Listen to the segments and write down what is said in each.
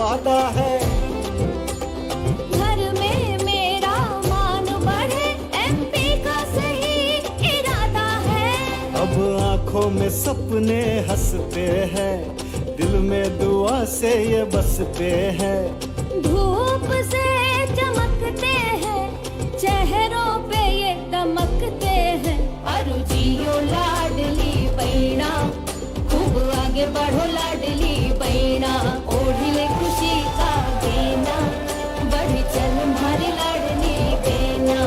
वादा है। घर में मेरा मान बढ़े, एमपी का सही इरादा है। अब आंखों में सपने हंसते हैं, दिल में दुआ से ये बसते हैं। धूप से चमकते हैं, चेहरों पे ये दमकते हैं। अरु जियो लाडली बहना, खूब आगे बढ़ो लाडली बहना। ओढ़ले खुशी का देना, बढ़ चल हमारी लाडली बहना।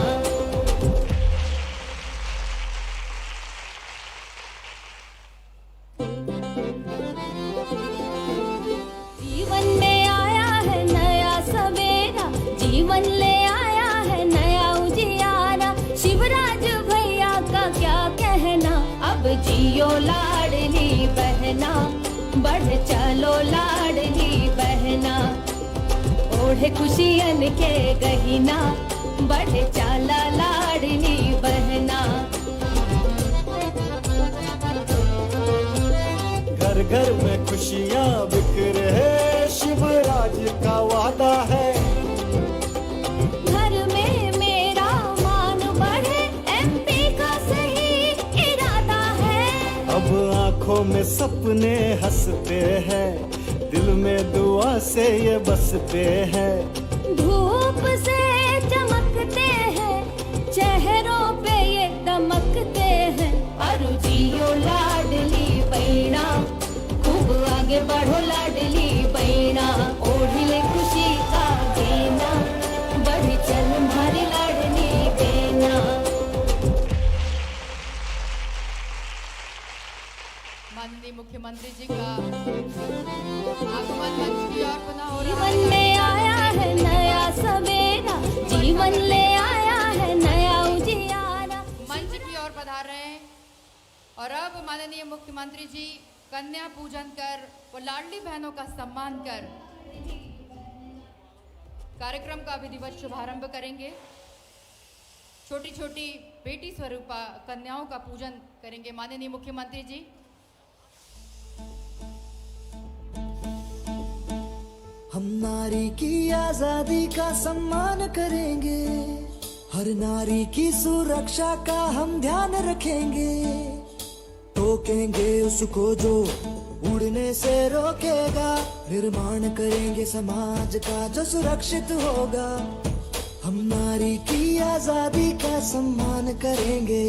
जीवन में आया है नया सवेरा, जीवन ले आया है नया उजियारा। शिवराज भैया का क्या कहना, अब जियो लाडली बहना, बढ़ चलो लाडली बहना। ओढ़े खुशियन के गहिना, बढ़ चला लाडली बहना। घर घर में खुशियाँ बिखरे है, शिवराज का वादा है। घर में मेरा मान बढ़े, एमपी का सही इरादा है। अब आंखों में सपने हंसते हैं, दिल में दुआ से ये बसते हैं। धूप से चमकते हैं, चेहरों पे ये दमकते हैं। अरु जियो लाडली बहना, खूब आगे बढ़ो लाडली बहना। ओढ़ले खुशी का देना, बढ़ चल हमारी लाडली बहना। माननीय मुख्यमंत्री जी का आगमन मंच की ओर पुनः हो रहा जीवन है। में आया है नया सवेरा, जीवन ले आया है नया उजियारा। मंच की ओर पधार रहे हैं और अब माननीय मुख्यमंत्री जी कन्या पूजन कर और लाडली बहनों का सम्मान कर कार्यक्रम का विधिवत शुभारंभ करेंगे। छोटी छोटी बेटी स्वरूपा कन्याओं का पूजन करेंगे माननीय मुख्यमंत्री जी। हम नारी की आजादी का सम्मान करेंगे, हर नारी की सुरक्षा का हम ध्यान रखेंगे। टोकेंगे उसको जो उड़ने से रोकेगा, निर्माण करेंगे समाज का जो सुरक्षित होगा। हम नारी की आजादी का सम्मान करेंगे,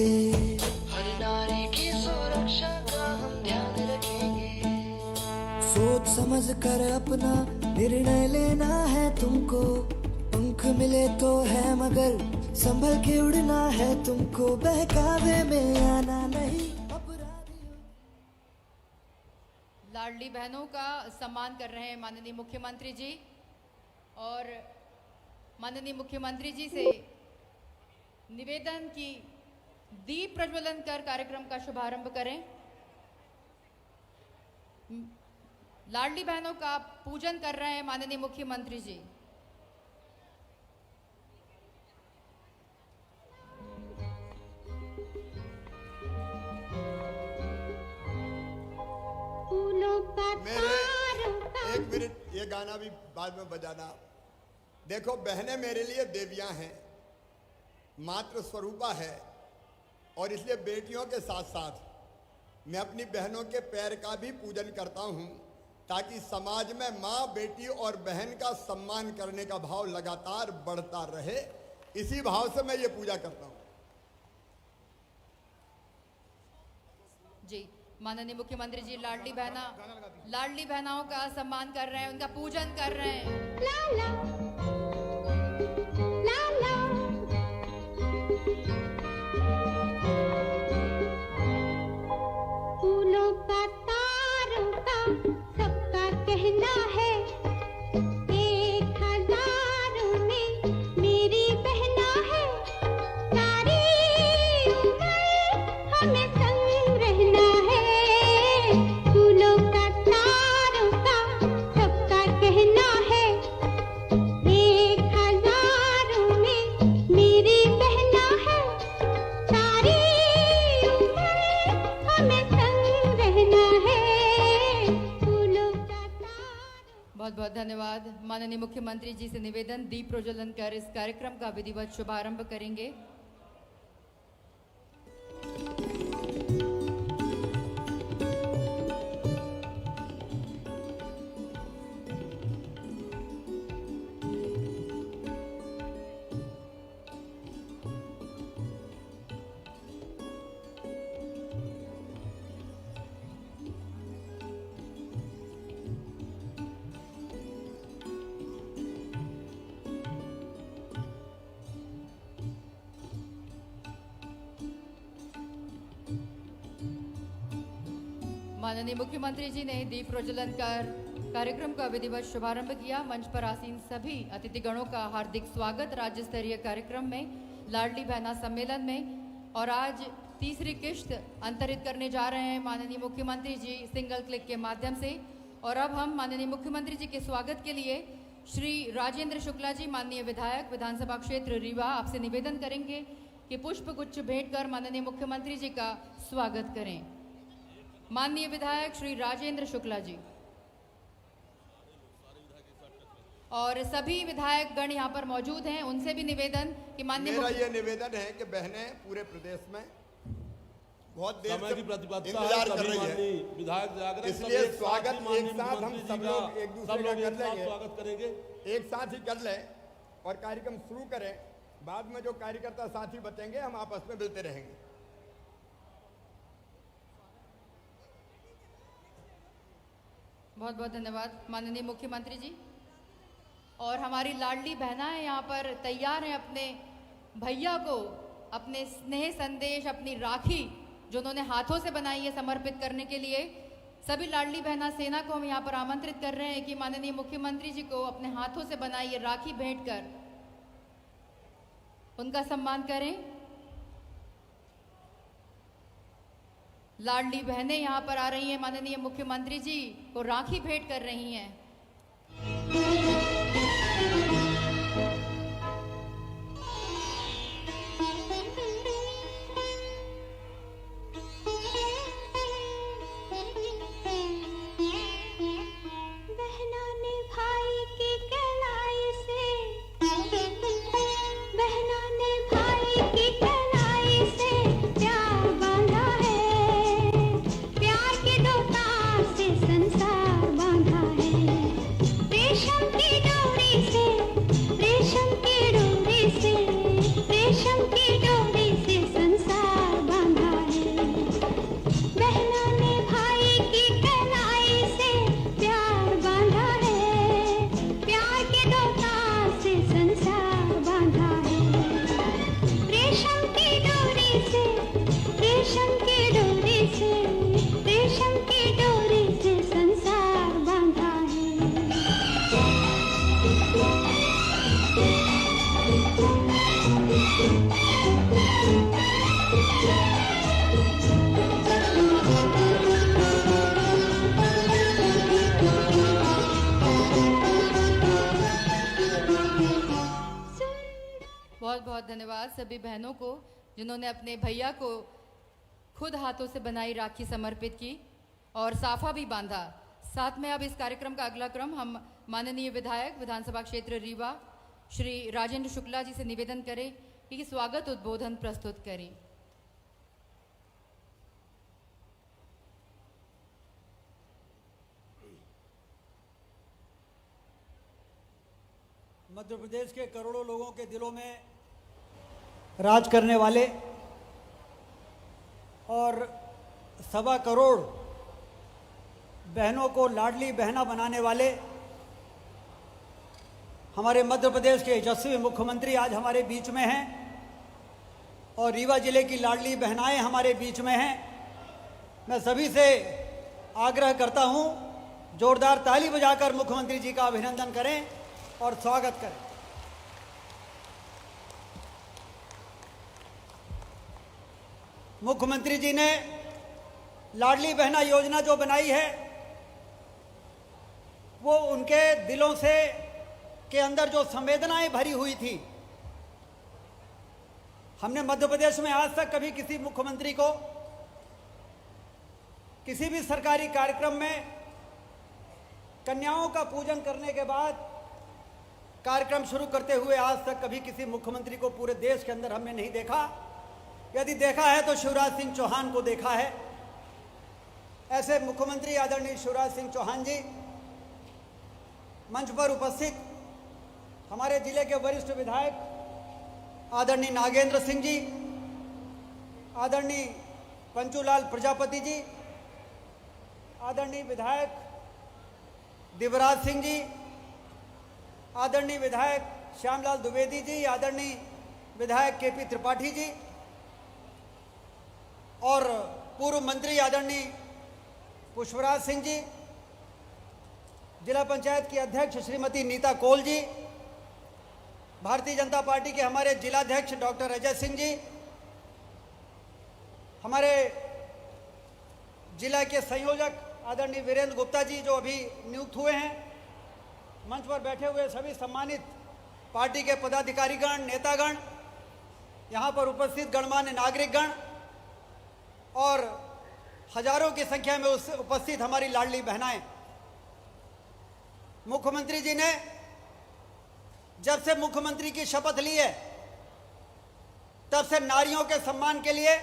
हर नारी की सुरक्षा का हम ध्यान रखेंगे। सोच समझ कर अपना निर्णय लेना है तुमको, पंख मिले तो है मगर संभल के उड़ना है तुमको। बहकावे में आना नहीं। लाडली बहनों का सम्मान कर रहे हैं माननीय मुख्यमंत्री जी और माननीय मुख्यमंत्री जी से निवेदन की दीप प्रज्वलन कर कार्यक्रम का शुभारंभ करें। लाडली बहनों का पूजन कर रहे हैं माननीय मुख्यमंत्री जी। मेरे एक मिनट, ये गाना भी बाद में बजाना। देखो बहनें मेरे लिए देवियां हैं, मातृ स्वरूपा है और इसलिए बेटियों के साथ साथ मैं अपनी बहनों के पैर का भी पूजन करता हूं, ताकि समाज में माँ, बेटी और बहन का सम्मान करने का भाव लगातार बढ़ता रहे। इसी भाव से मैं ये पूजा करता हूं। जी माननीय मुख्यमंत्री जी लाडली बहनाओं का सम्मान कर रहे हैं, उनका पूजन कर रहे हैं। ला ला, ला ला। फूलों का तारों का सबका कहना है, 1000 में मेरी बहना है। सारी उम्र हमें संग रहना है। फूलों का तारों का सबका कहना है, धन्यवाद। माननीय मुख्यमंत्री जी से निवेदन, दीप प्रज्वलन कर इस कार्यक्रम का विधिवत शुभारंभ करेंगे। माननीय मुख्यमंत्री जी ने दीप प्रज्वलन कर कार्यक्रम का विधिवत शुभारंभ किया। मंच पर आसीन सभी अतिथिगणों का हार्दिक स्वागत राज्य स्तरीय कार्यक्रम में, लाडली बहना सम्मेलन में। और आज तीसरी किश्त अंतरित करने जा रहे हैं माननीय मुख्यमंत्री जी सिंगल क्लिक के माध्यम से। और अब हम माननीय मुख्यमंत्री जी के स्वागत के लिए श्री राजेंद्र शुक्ला जी, माननीय विधायक विधानसभा क्षेत्र रीवा, आपसे निवेदन करेंगे कि पुष्प गुच्छ भेंट कर माननीय मुख्यमंत्री जी का स्वागत करें। माननीय विधायक श्री राजेंद्र शुक्ला जी और सभी विधायक गण यहाँ पर मौजूद हैं, उनसे भी निवेदन कि मेरा ये निवेदन है कि बहनें पूरे प्रदेश में बहुत देर से इंतजार कर रही है, विधायक, इसलिए स्वागत एक साथ हम सब लोग एक दूसरे का कर लेंगे, स्वागत करेंगे, एक साथ ही कर लें और कार्यक्रम शुरू करें। बाद में जो कार्यकर्ता साथी बचेंगे हम आपस में मिलते रहेंगे। बहुत बहुत धन्यवाद माननीय मुख्यमंत्री जी। और हमारी लाडली बहनाएं यहाँ पर तैयार हैं अपने भैया को अपने स्नेह संदेश, अपनी राखी जो उन्होंने हाथों से बनाई है समर्पित करने के लिए। सभी लाडली बहना सेना को हम यहाँ पर आमंत्रित कर रहे हैं कि माननीय मुख्यमंत्री जी को अपने हाथों से बनाई ये राखी भेंट कर उनका सम्मान करें। लाडली बहनें यहाँ पर आ रही हैं, माननीय मुख्यमंत्री जी को राखी भेंट कर रही हैं। बहुत बहुत धन्यवाद सभी बहनों को जिन्होंने अपने भैया को खुद हाथों से बनाई राखी समर्पित की और साफा भी बांधा। साथ में अब इस कार्यक्रम का अगला क्रम हम माननीय विधायक विधानसभा क्षेत्र रीवा श्री राजेंद्र शुक्ला जी से निवेदन करें कि स्वागत उद्बोधन प्रस्तुत करें। मध्य प्रदेश के करोड़ों लोगों के दिलों में राज करने वाले और 1.25 करोड़ बहनों को लाडली बहना बनाने वाले हमारे मध्य प्रदेश के यशस्वी मुख्यमंत्री आज हमारे बीच में हैं और रीवा जिले की लाडली बहनाएं हमारे बीच में हैं। मैं सभी से आग्रह करता हूं, जोरदार ताली बजाकर मुख्यमंत्री जी का अभिनंदन करें और स्वागत करें। मुख्यमंत्री जी ने लाडली बहना योजना जो बनाई है वो उनके दिलों से के अंदर जो संवेदनाएं भरी हुई थी। हमने मध्य प्रदेश में आज तक कभी किसी मुख्यमंत्री को किसी भी सरकारी कार्यक्रम में कन्याओं का पूजन करने के बाद कार्यक्रम शुरू करते हुए आज तक कभी किसी मुख्यमंत्री को पूरे देश के अंदर हमने नहीं देखा। यदि देखा है तो शिवराज सिंह चौहान को देखा है। ऐसे मुख्यमंत्री आदरणीय शिवराज सिंह चौहान जी मंच पर उपस्थित हमारे जिले के वरिष्ठ विधायक आदरणीय नागेंद्र सिंह जी, आदरणीय पंचूलाल प्रजापति जी, आदरणीय विधायक दिवराज सिंह जी, आदरणीय विधायक श्यामलाल द्विवेदी जी, आदरणीय विधायक केपी त्रिपाठी जी और पूर्व मंत्री आदरणीय पुष्पराज सिंह जी, जिला पंचायत की अध्यक्ष श्रीमती नीता कोल जी, भारतीय जनता पार्टी के हमारे जिलाध्यक्ष डॉक्टर अजय सिंह जी, हमारे जिला के संयोजक आदरणीय वीरेंद्र गुप्ता जी जो अभी नियुक्त हुए हैं, मंच पर बैठे हुए सभी सम्मानित पार्टी के पदाधिकारीगण, नेतागण, यहाँ पर उपस्थित गणमान्य नागरिकगण और हजारों की संख्या में उपस्थित हमारी लाडली बहनाएं। मुख्यमंत्री जी ने जब से मुख्यमंत्री की शपथ ली है तब से नारियों के सम्मान के लिए,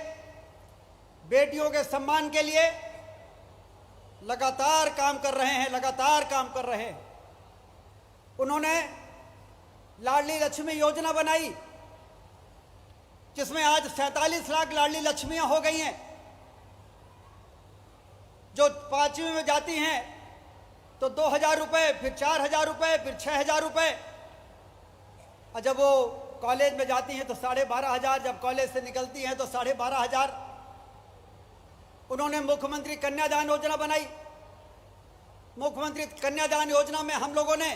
बेटियों के सम्मान के लिए लगातार काम कर रहे हैं, लगातार काम कर रहे हैं। उन्होंने लाडली लक्ष्मी योजना बनाई जिसमें आज 47 लाख लाडली लक्ष्मियां हो गई हैं। जो 5वीं में जाती हैं तो 2,000 रुपये, फिर 4,000 रुपये, फिर 6,000 रुपये, और जब वो कॉलेज में जाती हैं तो 12,500, जब कॉलेज से निकलती हैं तो 12,500। उन्होंने मुख्यमंत्री कन्यादान योजना बनाई। मुख्यमंत्री कन्यादान योजना में हम लोगों ने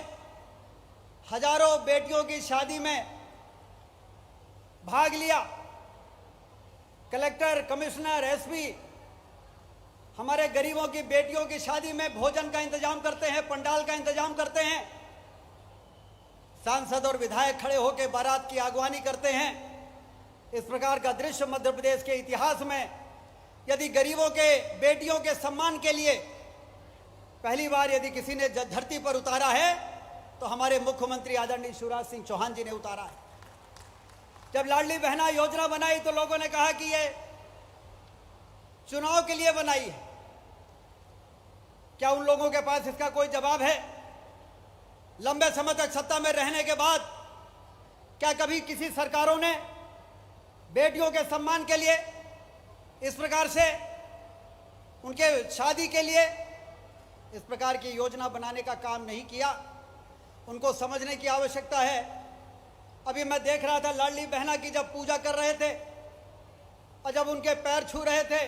हजारों बेटियों की शादी में भाग लिया। कलेक्टर, कमिश्नर, एसपी हमारे गरीबों की बेटियों की शादी में भोजन का इंतजाम करते हैं, पंडाल का इंतजाम करते हैं। सांसद और विधायक खड़े होकर बारात की अगवानी करते हैं। इस प्रकार का दृश्य मध्य प्रदेश के इतिहास में, यदि गरीबों के बेटियों के सम्मान के लिए पहली बार यदि किसी ने धरती पर उतारा है तो हमारे मुख्यमंत्री आदरणीय शिवराज सिंह चौहान जी ने उतारा है। जब लाडली बहना योजना बनाई तो लोगों ने कहा कि ये चुनाव के लिए बनाई है। क्या उन लोगों के पास इसका कोई जवाब है? लंबे समय तक सत्ता में रहने के बाद क्या कभी किसी सरकारों ने बेटियों के सम्मान के लिए इस प्रकार से, उनके शादी के लिए इस प्रकार की योजना बनाने का काम नहीं किया? उनको समझने की आवश्यकता है। अभी मैं देख रहा था लाडली बहना की जब पूजा कर रहे थे और जब उनके पैर छू रहे थे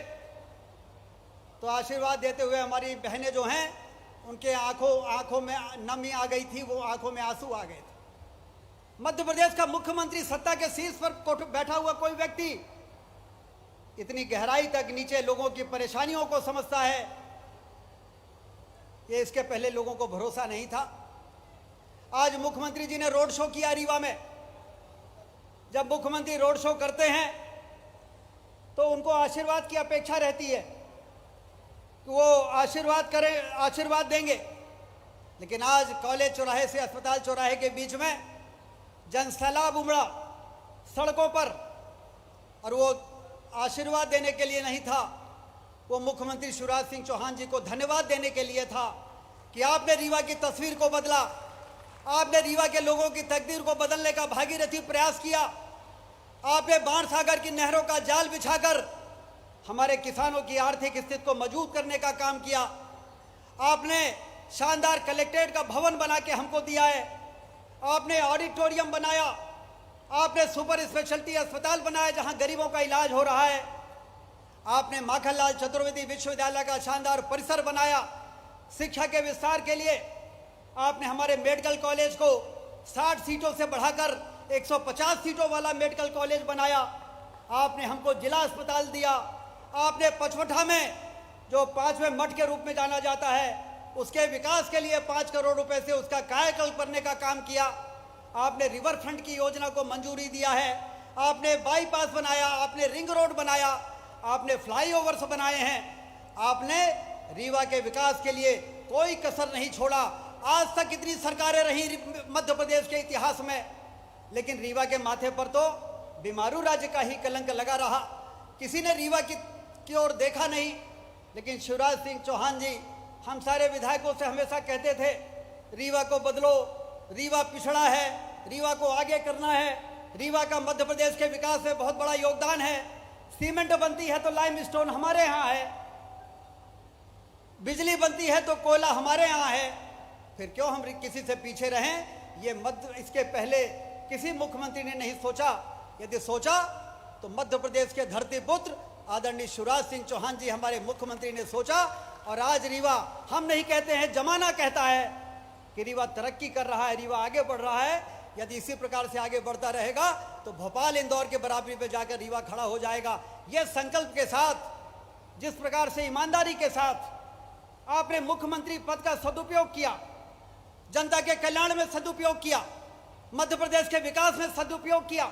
तो आशीर्वाद देते हुए हमारी बहनें जो हैं उनके आंखों में नमी आ गई थी, वो आंखों में आंसू आ गए थे। मध्य प्रदेश का मुख्यमंत्री, सत्ता के शीर्ष पर बैठा हुआ कोई व्यक्ति इतनी गहराई तक नीचे लोगों की परेशानियों को समझता है, ये इसके पहले लोगों को भरोसा नहीं था। आज मुख्यमंत्री जी ने रोड शो किया रीवा में। जब मुख्यमंत्री रोड शो करते हैं तो उनको आशीर्वाद की अपेक्षा रहती है कि वो आशीर्वाद करें, आशीर्वाद देंगे। लेकिन आज कॉलेज चौराहे से अस्पताल चौराहे के बीच में जनसैलाब उमड़ा सड़कों पर, और वो आशीर्वाद देने के लिए नहीं था, वो मुख्यमंत्री शिवराज सिंह चौहान जी को धन्यवाद देने के लिए था कि आपने रीवा की तस्वीर को बदला, आपने रीवा के लोगों की तकदीर को बदलने का भागीरथी प्रयास किया। आपने बाणसागर की नहरों का जाल बिछाकर हमारे किसानों की आर्थिक स्थिति को मजबूत करने का काम किया। आपने शानदार कलेक्ट्रेट का भवन बना के हमको दिया है। आपने ऑडिटोरियम बनाया, आपने सुपर स्पेशलिटी अस्पताल बनाया जहां गरीबों का इलाज हो रहा है। आपने माखनलाल चतुर्वेदी विश्वविद्यालय का शानदार परिसर बनाया। शिक्षा के विस्तार के लिए आपने हमारे मेडिकल कॉलेज को 60 सीटों से बढ़ाकर 150 सीटों वाला मेडिकल कॉलेज बनाया। आपने हमको जिला अस्पताल दिया। आपने पचवटा में जो 5वें मठ के रूप में जाना जाता है उसके विकास के लिए 5 करोड़ रुपए से उसका कायाकल्प करने का काम किया। आपने रिवर फ्रंट की योजना को मंजूरी दिया है। आपने बाईपास बनाया, आपने रिंग रोड बनाया, आपने फ्लाईओवर्स बनाए हैं। आपने रीवा के विकास के लिए कोई कसर नहीं छोड़ा। आज तक इतनी सरकारें रही मध्य प्रदेश के इतिहास में, लेकिन रीवा के माथे पर तो बीमारू राज्य का ही कलंक लगा रहा। किसी ने रीवा की ओर देखा नहीं। लेकिन शिवराज सिंह चौहान जी हम सारे विधायकों से हमेशा कहते थे, रीवा को बदलो, रीवा पिछड़ा है, रीवा को आगे करना है, रीवा का मध्य प्रदेश के विकास में बहुत बड़ा योगदान है। सीमेंट बनती है तो लाइमस्टोन हमारे यहाँ है, बिजली बनती है तो कोयला हमारे यहाँ है, फिर क्यों हम किसी से पीछे रहें? ये इसके पहले किसी मुख्यमंत्री ने नहीं सोचा। यदि सोचा तो मध्य प्रदेश के धरती पुत्र आदरणीय शिवराज सिंह चौहान जी हमारे मुख्यमंत्री ने सोचा। और आज रीवा, हम नहीं कहते हैं, जमाना कहता है कि रीवा तरक्की कर रहा है, रीवा आगे बढ़ रहा है। यदि इसी प्रकार से आगे बढ़ता रहेगा तो भोपाल इंदौर के बराबरी पे जाकर रीवा खड़ा हो जाएगा। यह संकल्प के साथ, जिस प्रकार से ईमानदारी के साथ आपने मुख्यमंत्री पद का सदुपयोग किया, जनता के कल्याण में सदुपयोग किया, मध्य प्रदेश के विकास में सदुपयोग किया,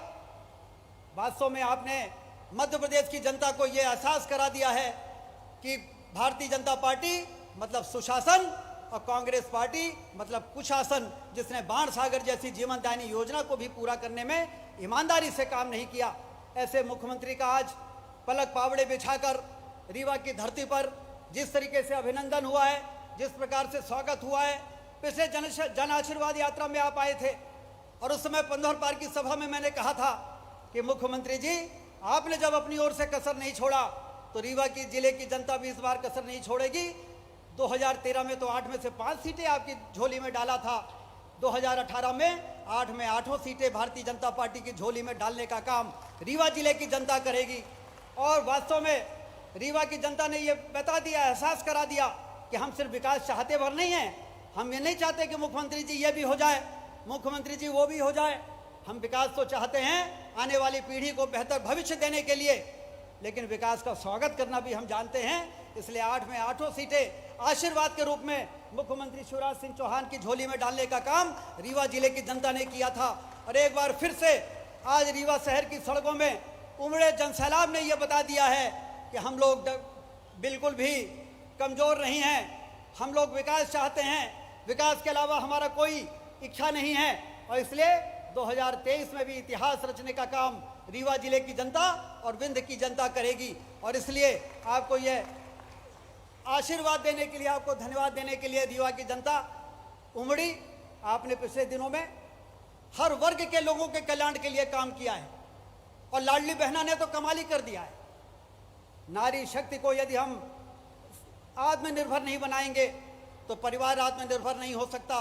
वास्तव में आपने मध्य प्रदेश की जनता को यह एहसास करा दिया है कि भारतीय जनता पार्टी मतलब सुशासन और कांग्रेस पार्टी मतलब कुशासन, जिसने बाण सागर जैसी जीवनदायिनी योजना को भी पूरा करने में ईमानदारी से काम नहीं किया। ऐसे मुख्यमंत्री का आज पलक पावड़े बिछाकर रीवा की धरती पर जिस तरीके से अभिनंदन हुआ है, जिस प्रकार से स्वागत हुआ है। पिछले जन आशीर्वाद यात्रा में आप आए थे और उस समय पंधौर पार की सभा में मैंने कहा था कि मुख्यमंत्री जी, आपने जब अपनी ओर से कसर नहीं छोड़ा तो रीवा की जिले की जनता भी इस बार कसर नहीं छोड़ेगी। 2013 में तो 8 में से 5 सीटें आपकी झोली में डाला था, 2018 में 8 में 8 सीटें भारतीय जनता पार्टी की झोली में डालने का काम रीवा जिले की जनता करेगी। और वास्तव में रीवा की जनता ने ये बता दिया, एहसास करा दिया कि हम सिर्फ विकास चाहते भर नहीं हैं। हम ये नहीं चाहते कि मुख्यमंत्री जी ये भी हो जाए, मुख्यमंत्री जी वो भी हो जाए। हम विकास तो चाहते हैं आने वाली पीढ़ी को बेहतर भविष्य देने के लिए, लेकिन विकास का स्वागत करना भी हम जानते हैं। इसलिए 8 में 8 सीटें आशीर्वाद के रूप में मुख्यमंत्री शिवराज सिंह चौहान की झोली में डालने का काम रीवा जिले की जनता ने किया था। और एक बार फिर से आज रीवा शहर की सड़कों में उमड़े जनसैलाब ने यह बता दिया है कि हम लोग बिल्कुल भी कमज़ोर नहीं हैं। हम लोग विकास चाहते हैं, विकास के अलावा हमारा कोई इच्छा नहीं है। और इसलिए 2023 में भी इतिहास रचने का काम रीवा जिले की जनता और विंध्य की जनता करेगी। और इसलिए आपको यह आशीर्वाद देने के लिए, आपको धन्यवाद देने के लिए रीवा की जनता उमड़ी। आपने पिछले दिनों में हर वर्ग के लोगों के कल्याण के लिए काम किया है और लाडली बहना ने तो कमाल ही कर दिया है। नारी शक्ति को यदि हम आत्मनिर्भर नहीं बनाएंगे तो परिवार आत्मनिर्भर नहीं हो सकता,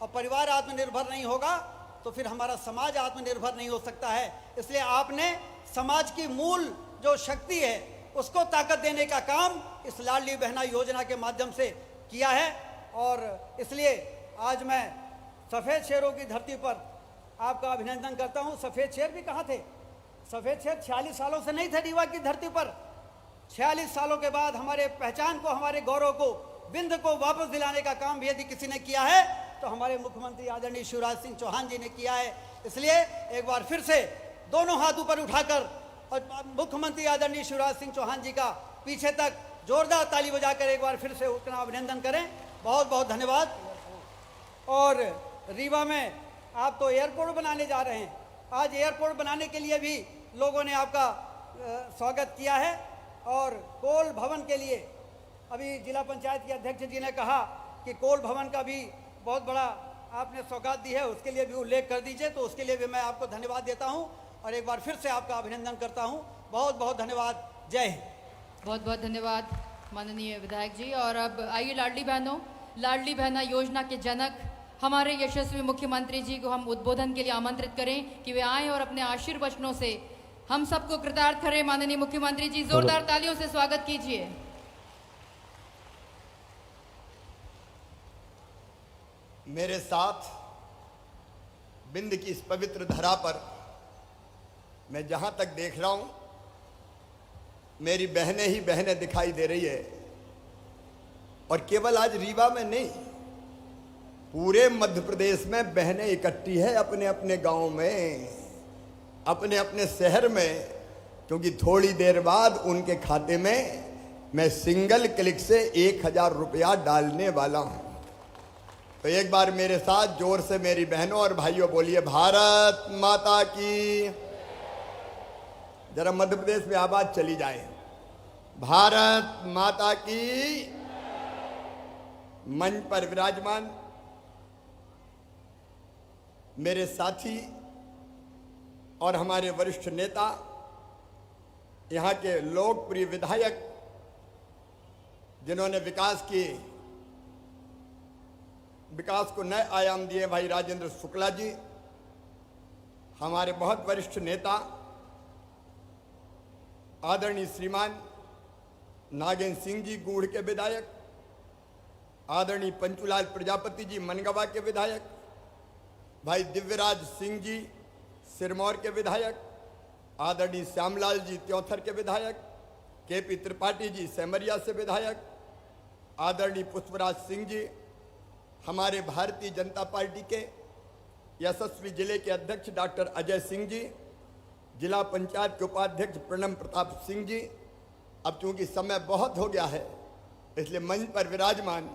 और परिवार आत्मनिर्भर नहीं होगा तो फिर हमारा समाज आत्मनिर्भर नहीं हो सकता है। इसलिए आपने समाज की मूल जो शक्ति है उसको ताकत देने का काम इस लाडली बहना योजना के माध्यम से किया है। और इसलिए आज मैं सफ़ेद शेरों की धरती पर आपका अभिनंदन करता हूँ। सफ़ेद शेर भी कहाँ थे? सफ़ेद शेर 46 सालों से नहीं थे रीवा की धरती पर। 46 सालों के बाद हमारे पहचान को, हमारे गौरव को, विंध्य को वापस दिलाने का काम भी यदि किसी ने किया है तो हमारे मुख्यमंत्री आदरणीय शिवराज सिंह चौहान जी ने किया है। इसलिए एक बार फिर से दोनों हाथ ऊपर उठाकर और मुख्यमंत्री आदरणीय शिवराज सिंह चौहान जी का पीछे तक जोरदार ताली बजाकर एक बार फिर से उनका अभिनंदन करें। बहुत बहुत धन्यवाद। और रीवा में आप तो एयरपोर्ट बनाने जा रहे हैं, आज एयरपोर्ट बनाने के लिए भी लोगों ने आपका स्वागत किया है। और कोल भवन के लिए अभी जिला पंचायत के अध्यक्ष जी ने कहा कि कोल भवन का भी बहुत बड़ा आपने सौगात दी है, उसके लिए भी उल्लेख कर दीजिए। तो उसके लिए भी मैं आपको धन्यवाद देता हूं और एक बार फिर से आपका अभिनंदन करता हूं। बहुत बहुत धन्यवाद। जय हिंद। बहुत बहुत धन्यवाद माननीय विधायक जी। और अब आइए लाडली बहनों, लाडली बहना योजना के जनक हमारे यशस्वी मुख्यमंत्री जी को हम उद्बोधन के लिए आमंत्रित करें कि वे आएँ और अपने आशीर्वचनों से हम सबको कृतार्थ करें। माननीय मुख्यमंत्री जी, जोरदार तालियों से स्वागत कीजिए। मेरे साथ बिंद की इस पवित्र धरा पर मैं जहां तक देख रहा हूं मेरी बहनें ही बहनें दिखाई दे रही है। और केवल आज रीवा में नहीं, पूरे मध्य प्रदेश में बहनें इकट्ठी है, अपने अपने गांव में, अपने अपने शहर में, क्योंकि थोड़ी देर बाद उनके खाते में मैं सिंगल क्लिक से 1000 रुपया डालने वाला हूं। तो एक बार मेरे साथ जोर से मेरी बहनों और भाइयों बोलिए भारत माता की। जरा मध्य प्रदेश में आवाज चली जाए, भारत माता की। मंच पर विराजमान मेरे साथी और हमारे वरिष्ठ नेता, यहाँ के लोकप्रिय विधायक जिन्होंने विकास को नए आयाम दिए, भाई राजेंद्र शुक्ला जी, हमारे बहुत वरिष्ठ नेता आदरणीय श्रीमान नागेंद्र सिंह जी गूढ़ के विधायक, आदरणीय पंचूलाल प्रजापति जी मनगवा के विधायक, भाई दिव्यराज सिंह जी सिरमौर के विधायक, आदरणीय श्यामलाल जी त्योथर के विधायक, केपी त्रिपाठी जी सेमरिया से विधायक, आदरणीय पुष्पराज सिंह जी हमारे भारतीय जनता पार्टी के यशस्वी जिले के अध्यक्ष डॉक्टर अजय सिंह जी, जिला पंचायत के उपाध्यक्ष प्रणम प्रताप सिंह जी। अब चूंकि समय बहुत हो गया है इसलिए मंच पर विराजमान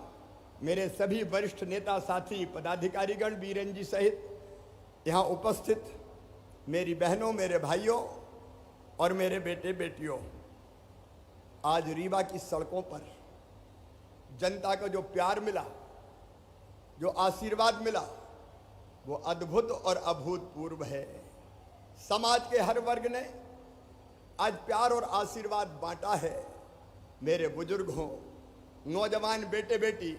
मेरे सभी वरिष्ठ नेता साथी पदाधिकारीगण बीरेन जी सहित यहाँ उपस्थित मेरी बहनों, मेरे भाइयों और मेरे बेटे बेटियों, आज रीवा की सड़कों पर जनता का जो प्यार मिला, जो आशीर्वाद मिला, वो अद्भुत और अभूतपूर्व है। समाज के हर वर्ग ने आज प्यार और आशीर्वाद बांटा है। मेरे बुजुर्ग हों, नौजवान बेटे बेटी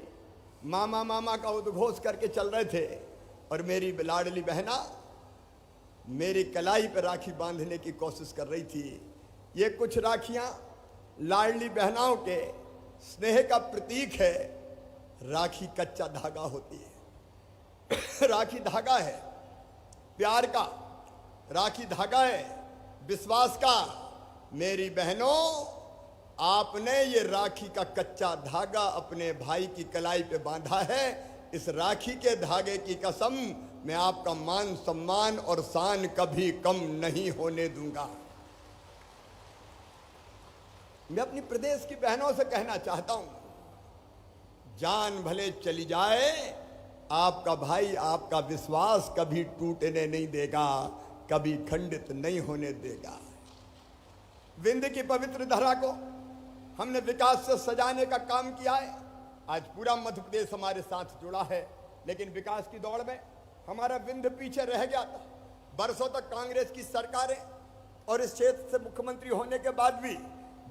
मामा मामा का उद्घोष करके चल रहे थे और मेरी लाडली बहना मेरी कलाई पर राखी बांधने की कोशिश कर रही थी। ये कुछ राखियां लाडली बहनाओं के स्नेह का प्रतीक है। राखी कच्चा धागा होती है, राखी धागा है प्यार का, राखी धागा है विश्वास का। मेरी बहनों, आपने ये राखी का कच्चा धागा अपने भाई की कलाई पे बांधा है। इस राखी के धागे की कसम, मैं आपका मान सम्मान और शान कभी कम नहीं होने दूंगा। मैं अपनी प्रदेश की बहनों से कहना चाहता हूं, जान भले चली जाए, आपका भाई आपका विश्वास कभी टूटने नहीं देगा, कभी खंडित नहीं होने देगा। विंध्य की पवित्र धरा को हमने विकास से सजाने का काम किया है। आज पूरा मध्य प्रदेश हमारे साथ जुड़ा है, लेकिन विकास की दौड़ में हमारा विंध्य पीछे रह गया था। बरसों तक कांग्रेस की सरकारें और इस क्षेत्र से मुख्यमंत्री होने के बाद भी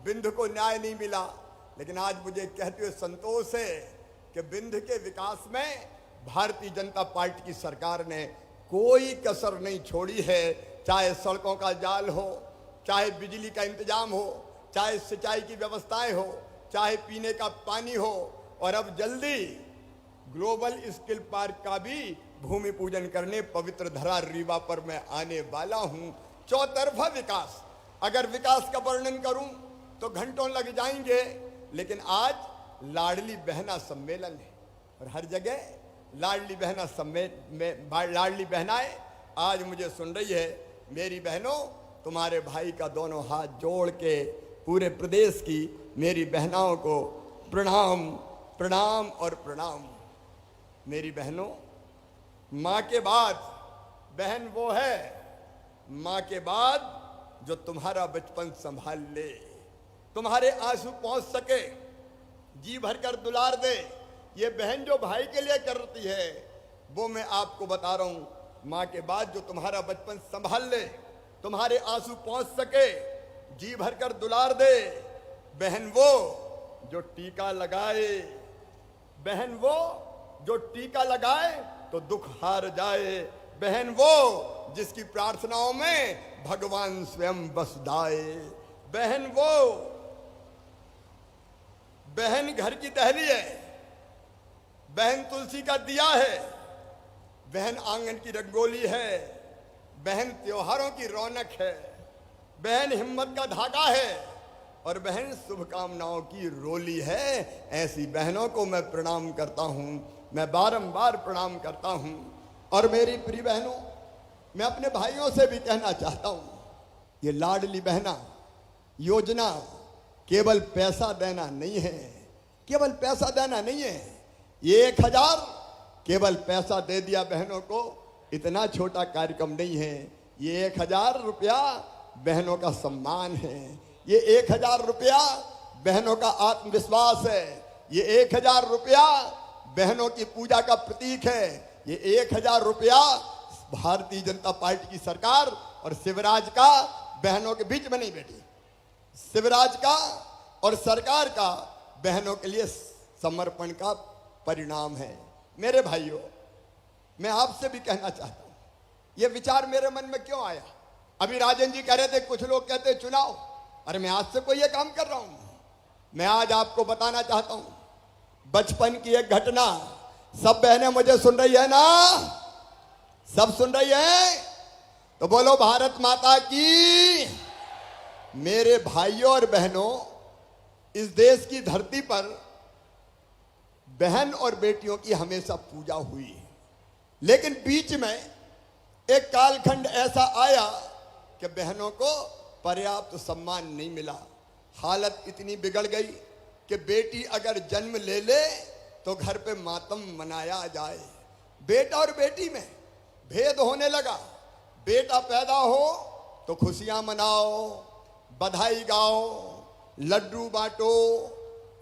विंध्य को न्याय नहीं मिला। लेकिन आज मुझे कहते हुए संतोष है कि विंध्य के विकास में भारतीय जनता पार्टी की सरकार ने कोई कसर नहीं छोड़ी है। चाहे सड़कों का जाल हो, चाहे बिजली का इंतजाम हो, चाहे सिंचाई की व्यवस्थाएं हो, चाहे पीने का पानी हो, और अब जल्दी ग्लोबल स्किल पार्क का भी भूमि पूजन करने पवित्र धरा रीवा पर मैं आने वाला हूं। चौतरफा विकास, अगर विकास का वर्णन करूं तो घंटों लग जाएंगे, लेकिन आज लाडली बहना सम्मेलन है और हर जगह लाडली बहनाएं आज मुझे सुन रही है। मेरी बहनों, तुम्हारे भाई का दोनों हाथ जोड़ के पूरे प्रदेश की मेरी बहनाओं को प्रणाम प्रणाम और प्रणाम। मेरी बहनों, माँ के बाद बहन वो है, माँ के बाद जो तुम्हारा बचपन संभाल ले, तुम्हारे आंसू पहुंच सके, जी भरकर दुलार दे। ये बहन जो भाई के लिए करती है वो मैं आपको बता रहा हूं। माँ के बाद जो तुम्हारा बचपन संभाल ले, तुम्हारे आंसू पहुंच सके, जी भरकर दुलार दे, बहन वो जो टीका लगाए, बहन वो जो टीका लगाए तो दुख हार जाए, बहन वो जिसकी प्रार्थनाओं में भगवान स्वयं बस जाए, बहन वो, बहन घर की दहली है, बहन तुलसी का दिया है, बहन आंगन की रंगोली है, बहन त्योहारों की रौनक है, बहन हिम्मत का धागा है और बहन शुभकामनाओं की रोली है। ऐसी बहनों को मैं प्रणाम करता हूं, मैं बारंबार प्रणाम करता हूं। और मेरी प्रिय बहनों, मैं अपने भाइयों से भी कहना चाहता हूं, ये लाडली बहना योजना केवल पैसा देना नहीं है, केवल पैसा देना नहीं है। ये 1000 केवल पैसा दे दिया बहनों को, इतना छोटा कार्यक्रम नहीं है। ये 1000 रुपया बहनों का सम्मान है, ये 1000 रुपया बहनों का आत्मविश्वास है, ये 1000 रुपया बहनों की पूजा का प्रतीक है, ये 1000 रुपया भारतीय जनता पार्टी की सरकार और शिवराज का बहनों के बीच में नहीं बैठी, शिवराज का और सरकार का बहनों के लिए समर्पण का परिणाम है। मेरे भाइयों, मैं आपसे भी कहना चाहता हूं, यह विचार मेरे मन में क्यों आया? अभी राजन जी कह रहे थे कुछ लोग कहते चुनाव, अरे मैं आज से कोई ये काम कर रहा हूं। मैं आज आपको बताना चाहता हूं बचपन की एक घटना। सब बहनें मुझे सुन रही है ना? सब सुन रही है? तो बोलो भारत माता की। मेरे भाइयों और बहनों, इस देश की धरती पर बहन और बेटियों की हमेशा पूजा हुई है, लेकिन बीच में एक कालखंड ऐसा आया कि बहनों को पर्याप्त सम्मान नहीं मिला। हालत इतनी बिगड़ गई कि बेटी अगर जन्म ले ले तो घर पे मातम मनाया जाए। बेटा और बेटी में भेद होने लगा। बेटा पैदा हो तो खुशियां मनाओ, बधाई गाओ, लड्डू बांटो,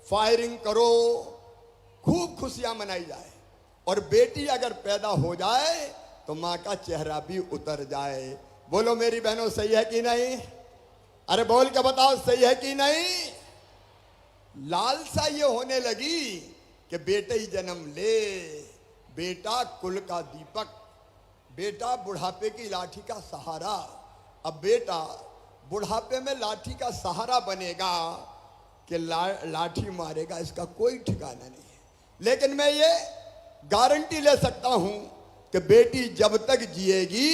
फायरिंग करो, खूब खुशियां मनाई जाए। और बेटी अगर पैदा हो जाए तो मां का चेहरा भी उतर जाए। बोलो मेरी बहनों, सही है कि नहीं? अरे बोल के बताओ, सही है कि नहीं? लालसा ये होने लगी कि बेटे ही जन्म ले, बेटा कुल का दीपक, बेटा बुढ़ापे की लाठी का सहारा। अब बेटा बुढ़ापे में लाठी का सहारा बनेगा कि लाठी मारेगा, इसका कोई ठिकाना नहीं है। लेकिन मैं ये गारंटी ले सकता हूं कि बेटी जब तक जिएगी